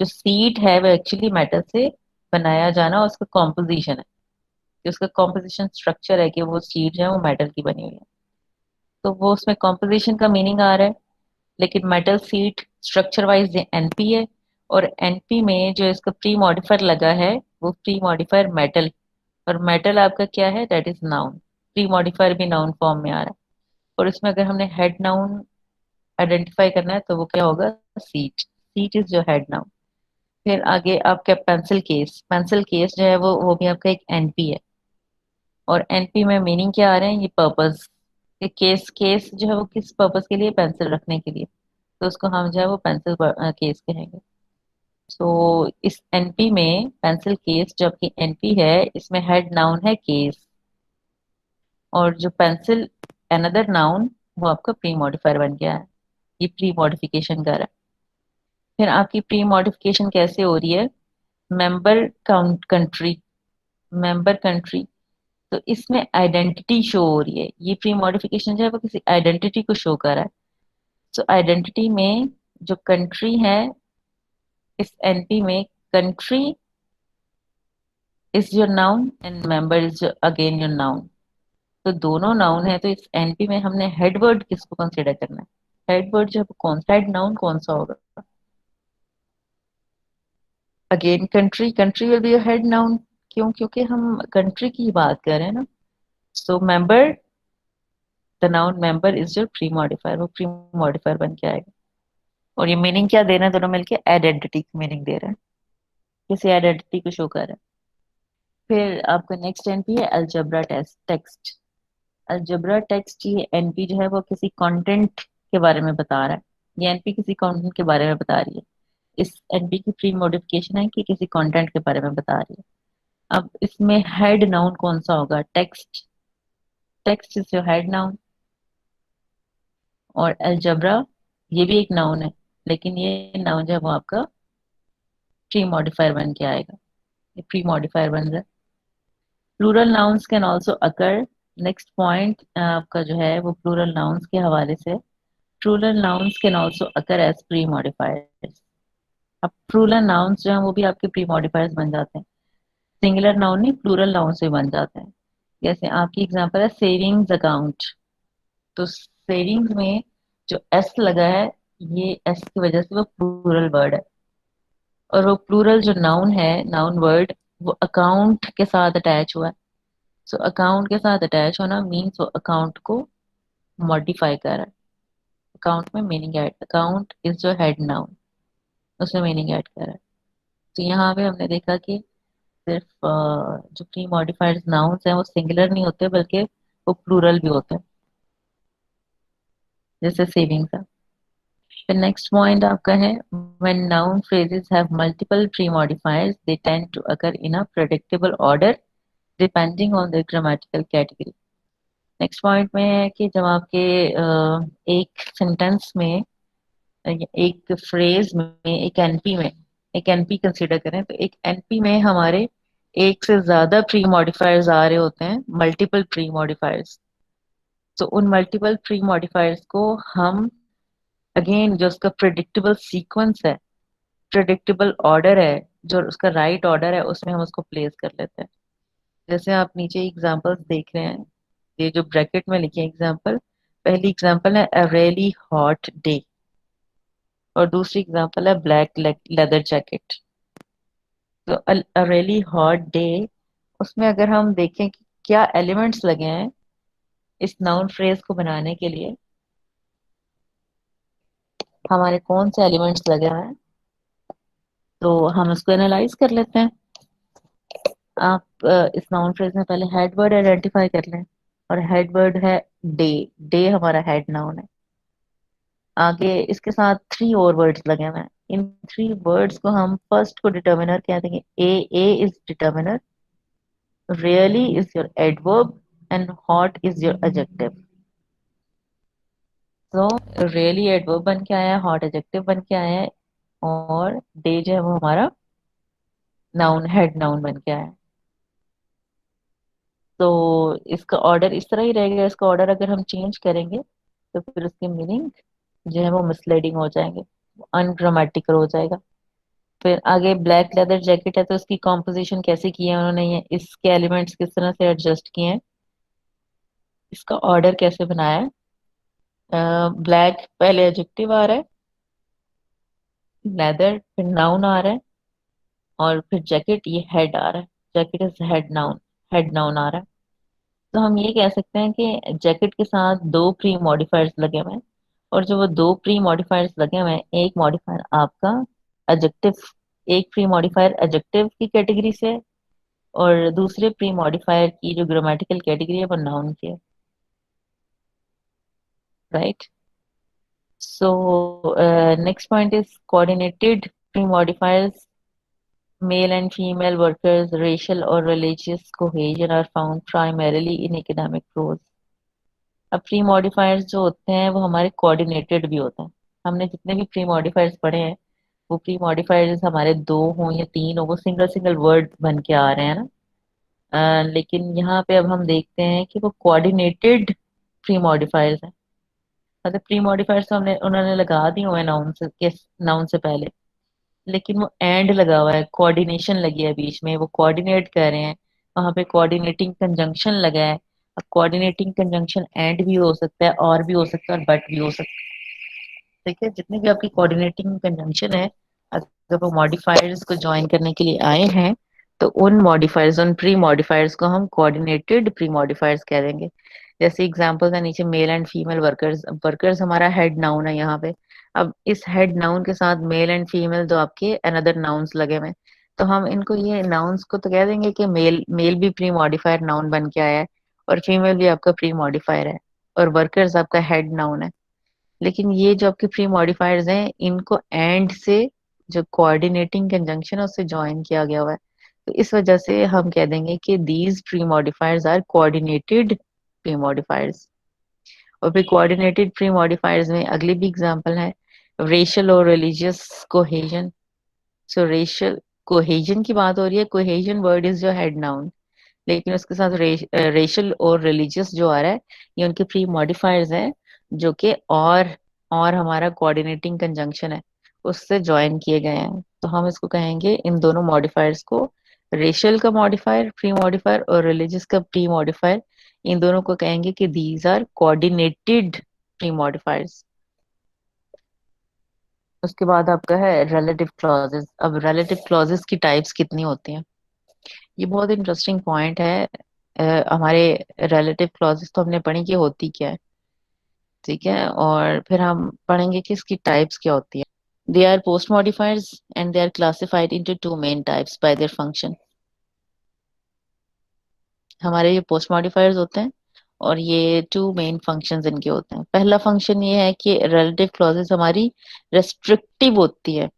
जो सीट है वो एक्चुअली मेटल से बनाया जाना उसका कॉम्पोजिशन है, कि उसका कॉम्पोजिशन स्ट्रक्चर है कि वो सीट जो है वो मेटल की बनी हुई है, तो वो उसमें कॉम्पोजिशन का मीनिंग आ रहा है। लेकिन metal seat structure wise NP है, और एनपी में जो इसका प्री मॉडिफायर लगा है वो प्री मॉडिफायर मेटल, और मेटल आपका क्या है, that is noun. Pre modifier भी नाउन फॉर्म में आ रहा है, और इसमें अगर हमने हेड नाउन आइडेंटिफाई करना है तो वो क्या होगा, सीट, सीट इज जो हेड नाउन। फिर आगे आपका पेंसिल केस, पेंसिल केस जो है वो भी आपका एक एनपी है, और एनपी में मीनिंग क्या आ रहे हैं, ये पर्पस, ये केस, केस जो है वो किस पर्पस के लिए, पेंसिल रखने के लिए, तो उसको हम जो है वो पेंसिल केस कहेंगे। सो इस एनपी में पेंसिल केस जो आपकी एनपी है इसमें हेड नाउन है केस, और जो पेंसिल अनदर नाउन वो आपका प्री मॉडिफायर बन गया है, ये प्री मॉडिफिकेशन कर रहा है। फिर आपकी प्री मॉडिफिकेशन कैसे हो रही है, मेंबर कंट्री, मेंबर कंट्री, तो इसमें आइडेंटिटी शो हो रही है, ये प्री मॉडिफिकेशन जो है वो किसी आइडेंटिटी को शो कर रहा है। तो आइडेंटिटी में जो कंट्री है, इस एनपी में country is your noun and member is again your noun, तो दोनों नाउन है, तो इस एनपी में हमने हेडवर्ड किसको कंसिडर करना है, हेडवर्ड जो है वो कौन सा हेड नाउन कौन सा होगा, again country, country will be your head noun. क्यों, क्योंकि हम कंट्री की बात कर रहे हैं ना। So member, the noun member is your pre modifier, वो प्री मॉडिफायर बन के आएगा। और ये मीनिंग क्या दे रहे हैं दोनों मिलके, आइडेंटिटी की मीनिंग दे रहे हैं, किसी आइडेंटिटी को शो कर रहे हैं। फिर आपका नेक्स्ट एनपी है अलजेब्रा टेक्स्ट। अलजेब्रा टेक्स्ट, ये एनपी जो है वो किसी कंटेंट के बारे में बता रहा है, ये एनपी किसी कंटेंट के बारे में बता रही है। इस एनपी की प्री मॉडिफिकेशन है कि किसी कंटेंट के बारे में बता रही है। अब इसमें हेड नाउन कौन सा होगा, text, text is your head noun. और अलजबरा ये भी एक नाउन है, लेकिन ये नाउन जो है वो आपका प्री मॉडिफायर बन के आएगा, ये प्री मॉडिफायर बन रहा है। Plural nouns can also occur. Next point आपका जो है वो प्लूरल नाउन्स के हवाले से। Plural nouns can also occur as pre modifiers. अब प्लूरल नाउन्स जो है वो भी आपके प्री मॉडिफायर्स बन जाते हैं, सिंगुलर नाउन नहीं प्लूरल नाउन से बन जाते हैं। जैसे आपकी एग्जांपल है सेविंग्स अकाउंट, तो सेविंग्स में जो एस लगा है, ये एस की वजह से वो प्लूरल वर्ड है। और वो प्लूरल जो नाउन है, नाउन वर्ड, वो अकाउंट के साथ अटैच हुआ है। सो अकाउंट के साथ अटैच होना मीन्स वो अकाउंट को मॉडिफाई कर रहा है, अकाउंट में मीनिंग ऐड, अकाउंट इज जो हेड नाउन, उसमें मीनिंग ऐड कर रहा है। तो यहाँ पे हमने देखा कि सिर्फ जो प्री मॉडिफाइड नाउन्स हैं वो सिंगुलर नहीं होते बल्कि वो प्लूरल भी होते हैं, जैसे सेविंग्स है। फिर नेक्स्ट पॉइंट आपका है when noun phrases have multiple pre-modifiers they tend to occur in a predictable order depending on their grammatical category। Next point में है कि जब आपके एक सेंटेंस में, एक फ्रेज में, एक एनपी में, एक एनपी कंसीडर करें तो एक एनपी में हमारे एक से ज्यादा प्री मॉडिफायर्स आ रहे होते हैं, मल्टीपल प्री मॉडिफायर्स। तो उन मल्टीपल प्री मॉडिफायर्स को हम अगेन जो उसका प्रिडिक्टेबल सीक्वेंस है, प्रिडिक्टेबल ऑर्डर है, जो उसका राइट ऑर्डर है उसमें हम उसको प्लेस कर लेते हैं। जैसे आप नीचे एग्जांपल्स देख रहे हैं, ये जो ब्रैकेट में लिखे एग्जांपल, पहली एग्जांपल है अ रियली हॉट डे और दूसरी एग्जांपल है ब्लैक लेदर जैकेट। तो अ रियली हॉट डे, उसमें अगर हम देखें कि क्या एलिमेंट्स लगे हैं इस नाउन फ्रेज को बनाने के लिए, हमारे कौन से एलिमेंट्स लगे हैं, तो हम उसको एनालाइज कर लेते हैं। आप इस नाउन फ्रेज में पहले हेड वर्ड आइडेंटिफाई कर लें, और हेड वर्ड है डे, डे हमारा हेड नाउन है। आगे इसके साथ थ्री और वर्ड्स लगे हुए हैं, इन थ्री वर्ड्स को हम फर्स्ट को डिटर्मिनर कह देंगे, a is determiner, really is your adverb and hot is your adjective. तो रियली एडवर्ब बन के आया है, हॉट एडजेक्टिव बन के आया है, और डे जो है वो हमारा नाउन हेड नाउन बन के आया है। तो इसका ऑर्डर इस तरह ही रहेगा, इसका ऑर्डर अगर हम चेंज करेंगे तो फिर उसके मीनिंग जो है वो मिसलीडिंग हो जाएंगे, अनग्रामेटिकल हो जाएगा। फिर आगे ब्लैक लेदर जैकेट है, तो इसकी कॉम्पोजिशन कैसे की है उन्होंने, ये इसके एलिमेंट्स किस तरह से एडजस्ट किए हैं, इसका ऑर्डर कैसे बनाया है। ब्लैक पहले एडजेक्टिव आ रहा है, लेदर फिर नाउन आ रहा है, और फिर जैकेट ये हेड आ रहा है, jacket is head noun, head noun आ रहा है। तो हम ये कह सकते हैं कि जैकेट के साथ दो प्री मॉडिफायर्स लगे हुए हैं, और जो वो दो प्री मॉडिफायर्स लगे हुए हैं, एक मॉडिफायर आपका एडजेक्टिव, एक प्री मॉडिफायर एडजेक्टिव की कैटेगरी से है, और दूसरे प्री मॉडिफायर की जो ग्रामेटिकल कैटेगरी है वो नाउन की है, right. So next point is coordinated pre modifiers, male and female workers, racial or religious cohesion are found primarily in academic prose। अब प्री मॉडिफायर्स जो होते हैं वो हमारे कोऑर्डिनेटेड भी होते हैं। हमने जितने भी प्री मॉडिफायर्स पढ़े हैं, वो प्री मॉडिफायर्स हमारे दो हों या तीन हो, वो सिंगल सिंगल वर्ड बन के आ रहे हैं ना। लेकिन यहाँ पे अब हम देखते हैं कि वो कोऑर्डिनेटेड प्री मॉडिफायर्स हैं। मतलब प्री मॉडिफायर्स तो हमने उन्होंने लगा दिए हुए हैं नाउन से पहले, लेकिन वो एंड लगा हुआ है, कोऑर्डिनेशन लगी है बीच में, वो कोऑर्डिनेट कर रहे हैं, वहां पे कोऑर्डिनेटिंग कंजंक्शन लगा है। अब कोऑर्डिनेटिंग कंजंक्शन एंड भी हो सकता है, और भी हो सकता है, और बट भी हो सकता है। ठीक है, जितनी भी आपकी कोऑर्डिनेटिंग कंजंक्शन है, अगर वो मॉडिफायर्स को ज्वाइन करने के लिए आए हैं, तो उन मॉडिफायर्स, उन प्री मॉडिफायर्स को हम कोऑर्डिनेटेड प्री मॉडिफायर्स कह देंगे। जैसे एग्जांपल्स है नीचे, male and female workers, workers हमारा हेड नाउन है यहाँ पे। अब इस हेड नाउन के साथ मेल एंड फीमेल दो आपके अनदर नाउन्स लगे हुए हैं, तो हम इनको, ये नाउन्स को तो कह देंगे कि मेल मेल भी प्री मॉडिफायर नाउन बन के आया है, और फीमेल भी आपका प्री मॉडिफायर है, और वर्कर्स आपका हेड नाउन है। लेकिन ये जो आपके प्री मॉडिफायर्स हैं, इनको एंड से जो कोऑर्डिनेटिंग कंजंक्शन है उससे ज्वाइन किया गया हुआ है, तो इस वजह से हम कह देंगे कि these pre modifiers are coordinated pre modifiers. और फिर कोऑर्डिनेटेड प्री मॉडिफायर्स में अगली भी एग्जांपल है, रेशियल और रिलीजियस कोहेजन। सो रेशियल कोहेजन की बात हो रही है, कोहेजन वर्ड इज जो हेड नाउन, लेकिन उसके साथ रेशियल और रिलीजियस जो आ रहा है ये उनके प्री मॉडिफायर्स हैं, जो कि और हमारा कोऑर्डिनेटिंग कंजंक्शन है उससे ज्वाइन किए गए हैं। तो हम इसको कहेंगे इन दोनों मॉडिफायर्स को, रेशियल का मॉडिफायर प्री मॉडिफायर और रिलीजियस का प्री मॉडिफायर, इन दोनों को कहेंगे कि these are coordinated pre modifiers. उसके बाद आपका है रिलेटिव क्लॉजेस। अब रिलेटिव क्लॉजेस की टाइप्स कितनी होती हैं, ये बहुत इंटरेस्टिंग पॉइंट है। हमारे रिलेटिव क्लॉजेस तो हमने पढ़ी कि होती क्या है, ठीक है, और फिर हम पढ़ेंगे कि इसकी टाइप्स क्या होती है। They are post modifiers and they are classified into two main types by their function. हमारे ये पोस्ट मॉडिफायर्स होते हैं और ये टू मेन फंक्शंस इनके होते हैं। पहला फंक्शन ये है कि रिलेटिव क्लॉजेस हमारी रेस्ट्रिक्टिव होती है,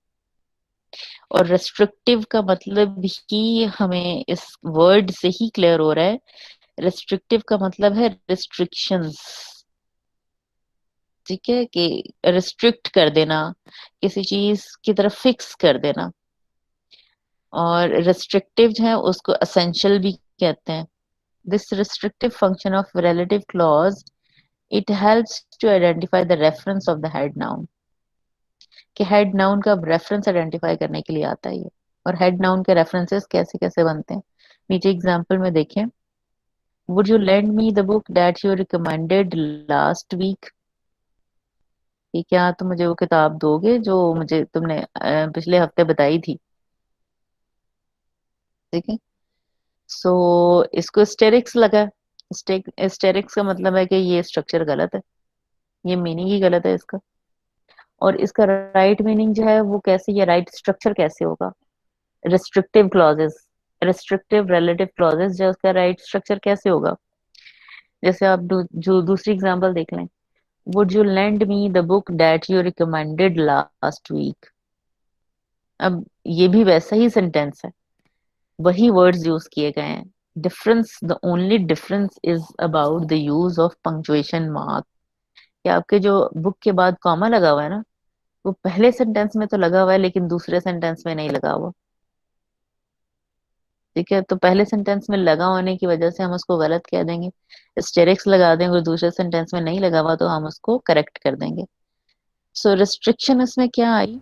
और रेस्ट्रिक्टिव का मतलब ही हमें इस वर्ड से ही क्लियर हो रहा है। रेस्ट्रिक्टिव का मतलब है रिस्ट्रिक्शंस, ठीक है, कि रिस्ट्रिक्ट कर देना, किसी चीज की तरफ फिक्स कर देना। और रिस्ट्रिक्टिव है उसको असेंशियल भी कहते हैं। This restrictive function of relative clause, it helps to identify the reference of the head noun, कि हेड नाउन का रेफरेंस आइडेंटिफाई करने के लिए आता है ये। और हेड नाउन के रेफरेंसेस कैसे कैसे बनते हैं, नीचे एग्जांपल में देखें। Would you lend me the book that you recommended last week, कि क्या तुम मुझे वो किताब दोगे जो मुझे तुमने पिछले हफ्ते बताई थी, ठीक है। सो इसको स्टेरिक्स लगा। स्टेरिक्स का मतलब है कि ये स्ट्रक्चर गलत है, ये मीनिंग ही गलत है इसका। और इसका राइट मीनिंग जो है वो कैसे, ये राइट स्ट्रक्चर कैसे होगा, restrictive clauses, restrictive relative clauses जो उसका राइट स्ट्रक्चर कैसे होगा। जैसे आप जो दूसरी एग्जांपल देख लें, would you lend me the book that you recommended last week. अब ये भी वैसा ही सेंटेंस है, वही वर्ड्स यूज किए गए हैं। Difference, the only difference is about the use of punctuation mark. कि आपके जो बुक के बाद कॉमा लगा हुआ है ना, वो पहले सेंटेंस में तो लगा हुआ है लेकिन दूसरे सेंटेंस में नहीं लगा हुआ, ठीक है। तो पहले सेंटेंस में लगा होने की वजह से हम उसको गलत कह देंगे, स्टेरिक्स लगा देंगे, और दूसरे सेंटेंस में नहीं लगा हुआ तो हम उसको करेक्ट कर देंगे। सो रिस्ट्रिक्शन इसमें क्या आई,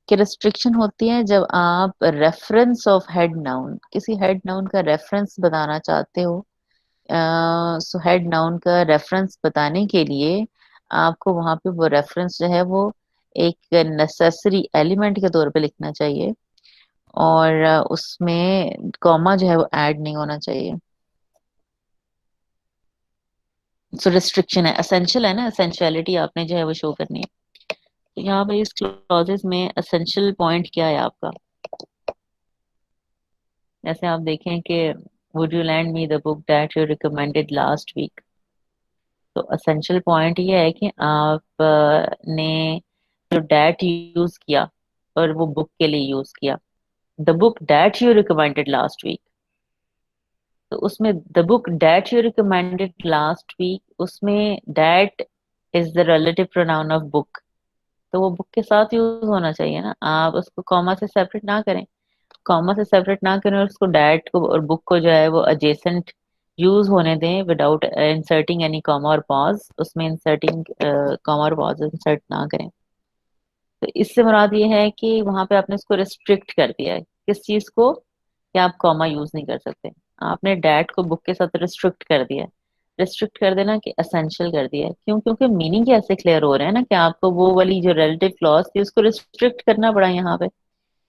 कि रिस्ट्रिक्शन होती है जब आप रेफरेंस ऑफ हेड नाउन, किसी हेड नाउन का रेफरेंस बताना चाहते हो। सो हेड नाउन का रेफरेंस बताने के लिए आपको वहां पे वो रेफरेंस जो है वो एक नेसेसरी एलिमेंट के तौर पे लिखना चाहिए, और उसमें कॉमा जो है वो ऐड नहीं होना चाहिए। सो रिस्ट्रिक्शन है, असेंशियल है ना, असेंशियलिटी आपने जो है वो शो करनी है। तो यहाँ पे इस क्लॉजेस में असेंशियल पॉइंट क्या है आपका, जैसे आप देखें कि would you lend me the book that you recommended last week. तो असेंशियल पॉइंट ये है कि आपने जो डैट यूज किया और वो बुक के लिए यूज किया, the book that you recommended last week. तो उसमें the book that you recommended last week, उसमें that is the relative pronoun of book, तो वो बुक के साथ यूज होना चाहिए ना, आप उसको कॉमा से सेपरेट ना करें। कॉमा से सेपरेट ना करें और उसको डैट को और बुक को जो है वो एजेसेंट यूज होने दें, विदाउट इंसर्टिंग एनी कॉमा और पॉज, उसमें इंसर्टिंग कॉमा और पॉज इंसर्ट ना करें। तो इससे मुराद ये है कि वहां पे आपने उसको रिस्ट्रिक्ट कर दिया है, किस चीज को, कि आप कॉमा यूज नहीं कर सकते। आपने डैट को बुक के साथ रिस्ट्रिक्ट कर दिया है। रिस्ट्रिक्ट कर देना कि असेंशियल कर दिया है, क्यों, क्योंकि मीनिंग कैसे क्लियर हो रहे हैं ना, कि आपको वो वाली जो रिलेटिव क्लॉज थी उसको रिस्ट्रिक्ट करना पड़ा यहाँ पे।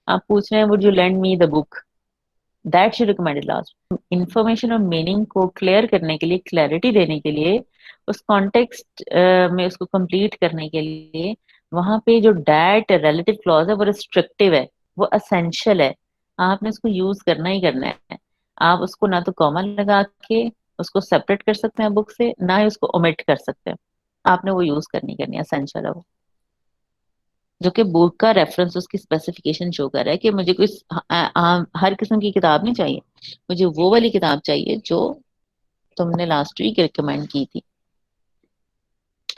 आप पूछ रहे हैं would you lend me the book that she recommended last. Information और मीनिंग को क्लियर करने के लिए, क्लैरिटी देने के लिए, उस कॉन्टेक्स्ट में उसको कंप्लीट करने के लिए, वहां पे जो डैट रिलेटिव क्लॉज है वो रिस्ट्रिक्टिव है, वो असेंशियल है, आपने उसको यूज करना ही करना है। आप उसको ना तो कॉमा लगा के उसको सेपरेट कर सकते हैं बुक से, ना ही उसको ओमिट कर सकते हैं, आपने वो यूज करनी करनी है, असेंशियल है वो। जो कि बुक का रेफरेंस, उसकी स्पेसिफिकेशन शो कर रहा है कि मुझे कोई हर किस्म की किताब नहीं चाहिए, मुझे वो वाली किताब चाहिए जो तुमने लास्ट वीक रिकमेंड की थी।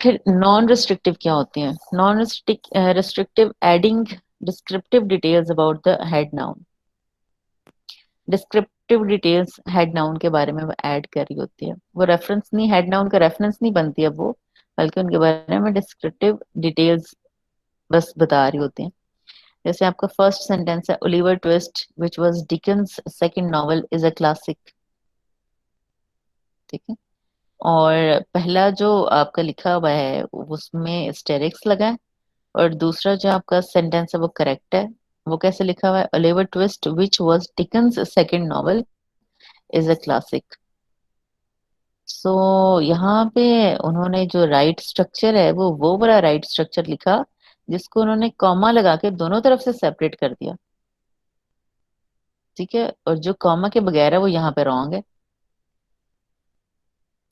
फिर नॉन रिस्ट्रिक्टिव क्या होती हैं? Non restrictive adding descriptive details about the head noun. Descriptive details head noun के बारे में वो ऐड कर रही होती है, वो रेफरेंस नहीं, हेड नाउन का रेफरेंस नहीं बनती है वो, बल्कि उनके बारे में डिस्क्रिप्टिव डिटेल्स बस बता रही होती हैं। जैसे आपका फर्स्ट सेंटेंस है, Oliver Twist which was Dickens second novel is a classic. ठीक है। और पहला जो आपका लिखा हुआ है उसमें स्टेरिक्स लगा है, और दूसरा जो आपका सेंटेंस है वो करेक्ट है। वो कैसे लिखा हुआ है? Oliver Twist which was Dickens second novel is a classic. So यहाँ पे उन्होंने जो राइट स्ट्रक्चर है वो बड़ा राइट स्ट्रक्चर लिखा, जिसको उन्होंने कॉमा लगा के दोनों तरफ से सेपरेट कर दिया। ठीक है। और जो कॉमा के बगैर है वो यहाँ पे रॉन्ग है।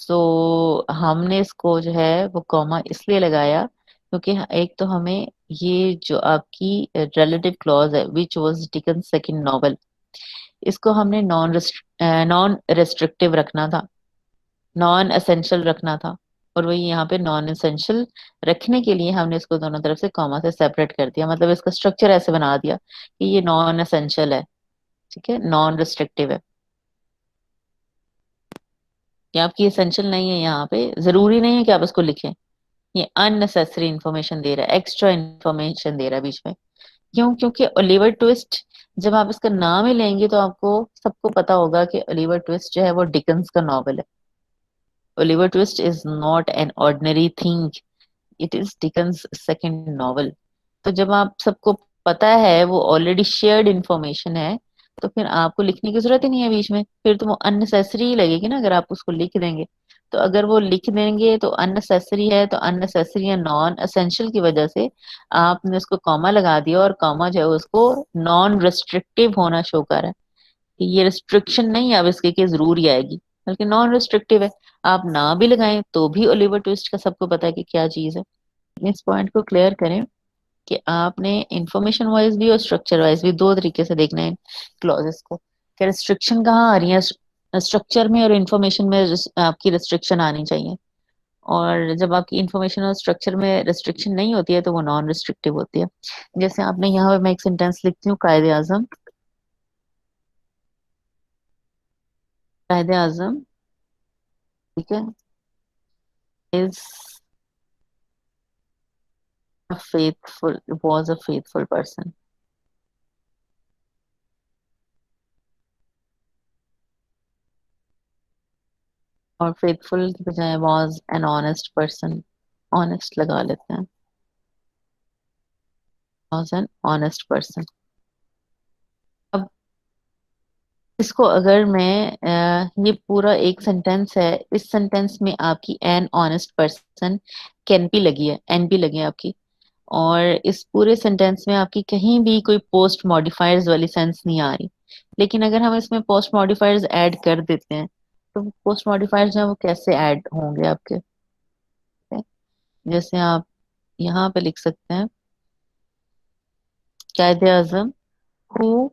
सो हमने इसको जो है वो कॉमा इसलिए लगाया क्योंकि एक तो हमें ये जो आपकी रिलेटिव क्लॉज है which was taken second novel, इसको हमने नॉन रेस्ट्रिक्टिव रखना था, नॉन एसेंशियल रखना था। और वही यहाँ पे नॉन एसेंशियल रखने के लिए हमने इसको दोनों तरफ से कॉमा से सेपरेट कर दिया, मतलब इसका स्ट्रक्चर ऐसे बना दिया कि ये नॉन एसेंशियल है। ठीक है, नॉन रिस्ट्रिक्टिव है। कि आपकी एसेंशियल नहीं है, यहाँ पे जरूरी नहीं है कि आप इसको लिखें। ये अननेसेसरी इंफॉर्मेशन दे रहा है, एक्स्ट्रा इंफॉर्मेशन दे रहा है बीच में। क्यों? क्योंकि ओलिवर ट्विस्ट जब आप इसका नाम ही लेंगे तो आपको सबको पता होगा कि ओलिवर ट्विस्ट जो है वो डिकन्स का नॉवल है। Oliver twist is not an ordinary thing, it is Dickens second novel. तो जब आप सबको पता है, वो ऑलरेडी शेयर्ड इंफॉर्मेशन है, तो फिर आपको लिखने की जरूरत ही नहीं है बीच में, फिर तो वो अननेसेसरी ही लगेगी ना अगर आप उसको लिख देंगे। तो अगर वो लिख देंगे तो अननेसेसरी है, तो अननेसेसरी या नॉन एसेंशियल की वजह से आपने उसको कॉमा लगा दिया, और कॉमा जो है उसको नॉन रिस्ट्रिक्टिव होना शो कर रहा है कि ये रिस्ट्रिक्शन नहीं है अब इसके कि जरूरी आएगी, बल्कि नॉन रिस्ट्रिक्टिव है। आप ना भी लगाएं तो भी ओलिवर ट्विस्ट का सबको पता है कि क्या चीज है। इस पॉइंट को क्लियर करें कि आपने इंफॉर्मेशन वाइज भी और स्ट्रक्चर वाइज भी दो तरीके से देखना है क्लॉजेस को, कि रिस्ट्रिक्शन कहाँ आ रही है, स्ट्रक्चर में और इंफॉर्मेशन में आपकी रिस्ट्रिक्शन आनी चाहिए। और जब आपकी इंफॉर्मेशन और स्ट्रक्चर में रिस्ट्रिक्शन नहीं होती है तो वो नॉन रिस्ट्रिक्टिव होती है। जैसे आपने यहाँ पे, मैं एक सेंटेंस लिखती हूँ, कायदे आजम, कायदे आजम, ठीक है, is a faithful, was a faithful person. और फेथफुल की बजाय was an honest person, honest लगा लेते हैं, वॉज एन ऑनेस्ट पर्सन। अब इसको अगर मैं ये पूरा एक सेंटेंस है, इस सेंटेंस में आपकी एन ऑनेस्ट पर्सन कैन भी लगी है, एन भी लगी है आपकी, और इस पूरे सेंटेंस में आपकी कहीं भी कोई पोस्ट मॉडिफायर्स वाली सेंस नहीं आ रही। लेकिन अगर हम इसमें पोस्ट मॉडिफायर्स ऐड कर देते हैं तो पोस्ट मॉडिफायर्स जो है वो कैसे ऐड होंगे आपके? जैसे आप यहाँ पे लिख सकते हैं, Quaid e Azam who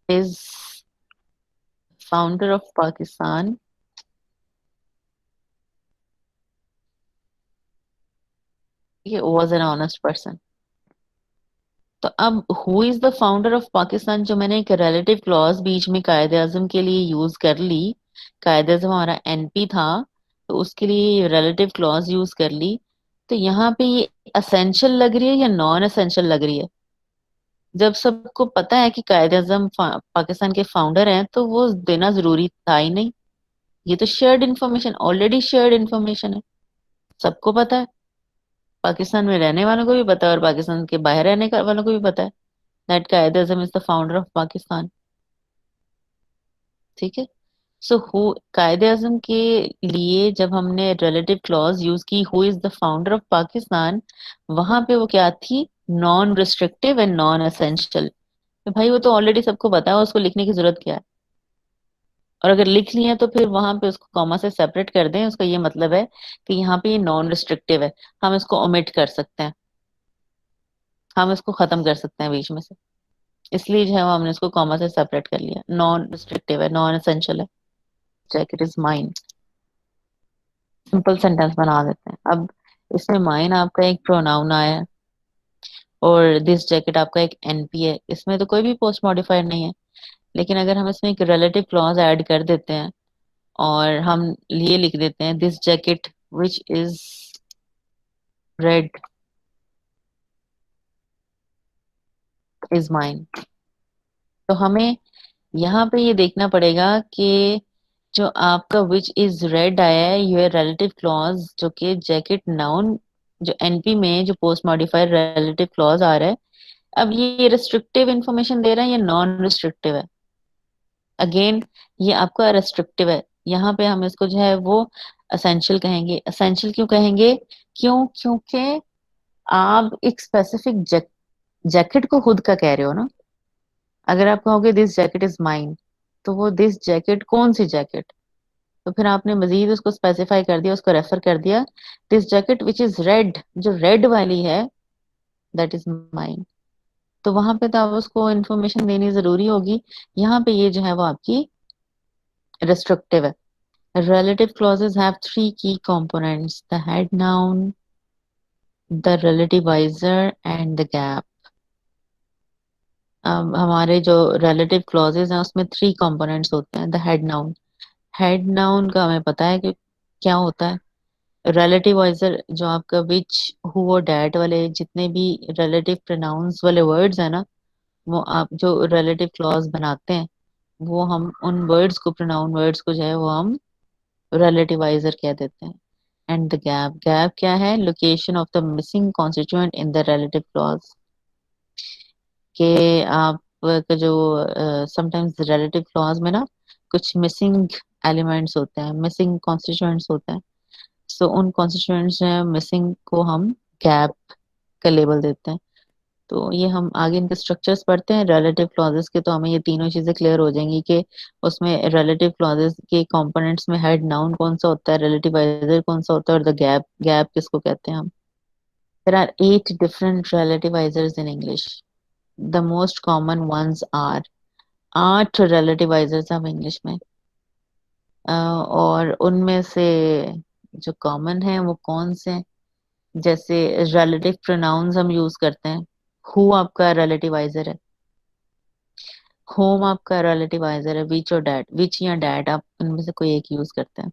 is founder of Pakistan was an honest person. तो अब who is the founder of Pakistan, जो मैंने एक रिलेटिव क्लॉज बीच में कायदे आजम के लिए यूज कर ली, कायदे आजम हमारा एनपी था, तो उसके लिए रिलेटिव क्लॉज यूज कर ली। तो यहाँ पे ये असेंशियल लग रही है या नॉन असेंशियल लग रही है? जब सबको पता है कि कायदे आजम पाकिस्तान के फाउंडर हैं तो वो देना जरूरी था ही नहीं। ये तो shared information, already shared information है, सबको पता है, पाकिस्तान में रहने वालों को भी पता है और पाकिस्तान के बाहर रहने वालों को भी पता है that Quaid e Azam is the founder of Pakistan. ठीक है। सो हु, कायदे आजम के लिए जब हमने रिलेटिव क्लॉज यूज की who is the founder of Pakistan, वहां पे वो क्या थी? Non restrictive and non essential. तो भाई वो तो ऑलरेडी सबको पता है, उसको लिखने की जरूरत क्या है? और अगर लिख लिए तो फिर वहां पे उसको कॉमा से सेपरेट कर दें, उसका ये मतलब है कि यहाँ पे ये नॉन रिस्ट्रिक्टिव है, हम इसको ओमिट कर सकते हैं, हम इसको खत्म कर सकते हैं बीच में से। इसलिए जो है वो हमने इसको कॉमा से सेपरेट कर लिया, नॉन रिस्ट्रिक्टिव है, नॉन एसेंशियल है। Check it is mine. Simple sentence बना देते हैं अब। इसमें माइन आपका एक प्रोनाउन आया है और दिस जैकेट आपका एक एनपी है, इसमें तो कोई भी पोस्ट मॉडिफायर नहीं है। लेकिन अगर हम इसमें एक रिलेटिव क्लॉज ऐड कर देते हैं और हम ये लिख देते हैं this jacket which is red is mine, तो हमें यहाँ पे ये देखना पड़ेगा कि जो आपका विच इज रेड आया है ये रिलेटिव क्लॉज जो कि जैकेट नाउन जो एनपी में जो पोस्ट मॉडिफायर रिलेटिव क्लॉज आ रहा है, अब ये रिस्ट्रिक्टिव इंफॉर्मेशन दे रहा है या नॉन रिस्ट्रिक्टिव है। अगेन ये आपका रिस्ट्रिक्टिव है, यहाँ पे हम इसको जो है वो असेंशियल कहेंगे। असेंशियल क्यों कहेंगे? क्योंकि आप एक स्पेसिफिक जैकेट को खुद का कह रहे हो ना। अगर आप कहोगे दिस जैकेट इज माइन, तो वो दिस जैकेट कौन सी जैकेट, तो फिर आपने मजीद उसको स्पेसिफाई कर दिया, उसको रेफर कर दिया, this jacket which is red, जो रेड वाली है दैट इज माइन। तो वहां पे तो आप उसको इंफॉर्मेशन देनी जरूरी होगी। यहाँ पे ये जो है वो आपकी रिस्ट्रिक्टिव है। Relative clauses have three key components: the head noun, the relativizer, and the gap. अब हमारे जो relative clauses हैं उसमें थ्री components होते हैं। The head noun, head noun का हमें पता है कि क्या होता है। Relativizer जो आपका which, who और that वाले जितने भी relative pronouns वाले words हैं ना, वो आप जो relative clause बनाते हैं वो हम उन words को, pronoun words को जो है वो हम relativizer कह देते हैं। एंड द गैप, गैप क्या है? Location of the missing constituent in the relative clause. के आप का जो समटाइम्स रिलेटिव क्लॉज में ना कुछ मिसिंग एलिमेंट्स होते हैं, मिसिंग कॉन्स्टिट्यूएंट्स होते हैं। सो उन कॉन्स्टिट्यूएंट्स मिसिंग को हम गैप का लेबल देते हैं। तो ये हम आगे इनके स्ट्रक्चर्स पढ़ते हैं रिलेटिव क्लॉजेस के, तो हमें ये तीनों चीजें क्लियर हो जाएंगी कि उसमें रिलेटिव क्लॉजेस के कंपोनेंट्स में हेड नाउन कौन सा होता है, रिलेटिवाइजर कौन सा होता है, और द गैप, गैप किसको कहते हैं हम। There are 8 different relativizers in English. The most common ones are 8 relativizers हम इंग्लिश में। और उनमें से जो कॉमन है वो कौन से हैं? जैसे रिलेटिव प्रोनाउंस हम यूज करते हैं। हु आपका रिलेटिवाइजर है, होम आपका रिलेटिवाइजर है, विच और डैट, विच या डैट आप उनमें से कोई एक यूज करते हैं।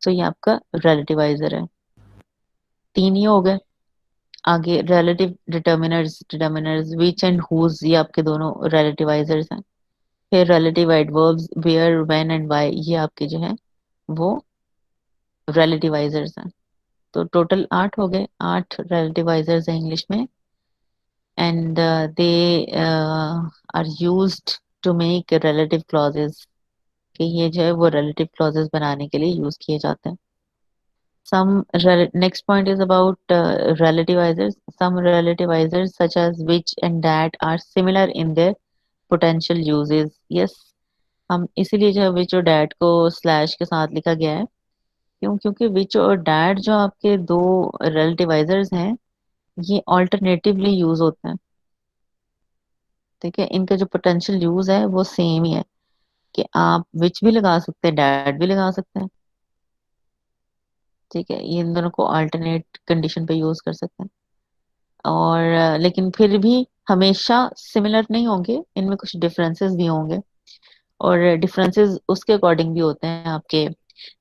तो ये आपका रिलेटिवाइजर है। तीन ही हो गए। आगे relative determiners, determiners which and whose, ये आपके दोनों रिलेटिवाइजर्स हैं। फिर relative adverbs where, when and why, ये आपके जो है वो रिलेटिवाइजर्स हैं। तो टोटल 8 हो गए, 8 रिलेटिवाइजर्स हैं इंग्लिश में। And they are used to make relative clauses, कि ये जो है वो रिलेटिव क्लॉजेस बनाने के लिए यूज किए जाते हैं। Next point is about relativizers. Some relativizers such as which and that are similar in their potential uses. Yes, हम इसीलिए जो है which और that को स्लैश के साथ लिखा गया है। क्योंकि which और that जो आपके दो relativizers हैं ये ऑल्टरनेटिवली यूज होते हैं। ठीक है, इनका जो पोटेंशियल यूज है वो सेम ही है, कि आप which भी लगा सकते हैं, that भी लगा सकते हैं। ठीक है, ये इन दोनों को अल्टरनेट कंडीशन पे यूज कर सकते हैं। और लेकिन फिर भी हमेशा सिमिलर नहीं होंगे, इनमें कुछ डिफरेंसेस भी होंगे। और डिफरेंसेस उसके अकॉर्डिंग भी होते हैं आपके।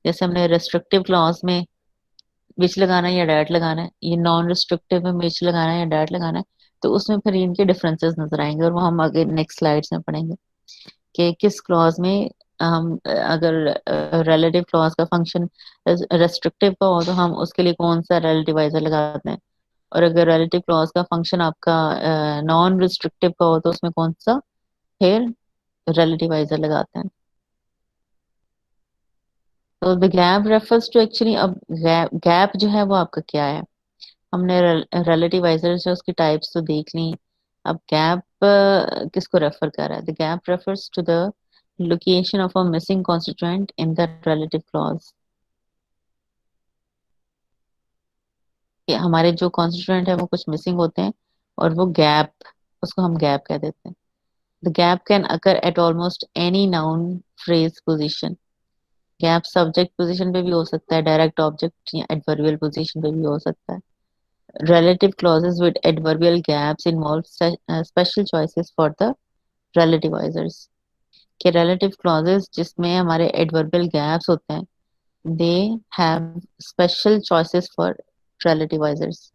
जैसे हमने रेस्ट्रिक्टिव क्लॉज में विच लगाना है या डैट लगाना है, ये नॉन रेस्ट्रिक्टिव में विच लगाना है या डैट लगाना है, तो उसमें फिर इनके डिफरेंसेस नजर आएंगे और वो हम आगे नेक्स्ट स्लाइड्स में पढ़ेंगे कि किस क्लॉज में हम अगर रिलेटिव क्लॉज का फंक्शन रेस्ट्रिक्टिव का हो तो हम उसके लिए कौन सा रिलेटिवाइजर लगाते हैं, और अगर रिलेटिव क्लॉज का फंक्शन आपका नॉन रिस्ट्रिक्टिव का हो तो उसमें कौन सा फिर रिलेटिवाइजर लगाते हैं। तो the gap refers to actually, अब गैप जो है वो आपका क्या है। हमने रिलेटिवाइजर से उसकी टाइप्स तो देख ली। अब गैप किसको रेफर कर रहा है? The gap refers to the location of a missing constituent in the relative clause. कि हमारे जो कॉन्स्टिट्यूएंट है वो कुछ मिसिंग होते हैं और वो गैप, उसको हम गैप कह देते हैं। The gap can occur at almost any noun phrase position. Gap subject position पे भी हो सकता है, डायरेक्ट ऑब्जेक्ट या एडवर्बियल पोजीशन पे भी हो सकता है. Relative clauses with adverbial gaps involve special choices for the relativizers. कि relative clauses जिसमें हमारे adverbial gaps होते हैं, they have special choices for relativizers.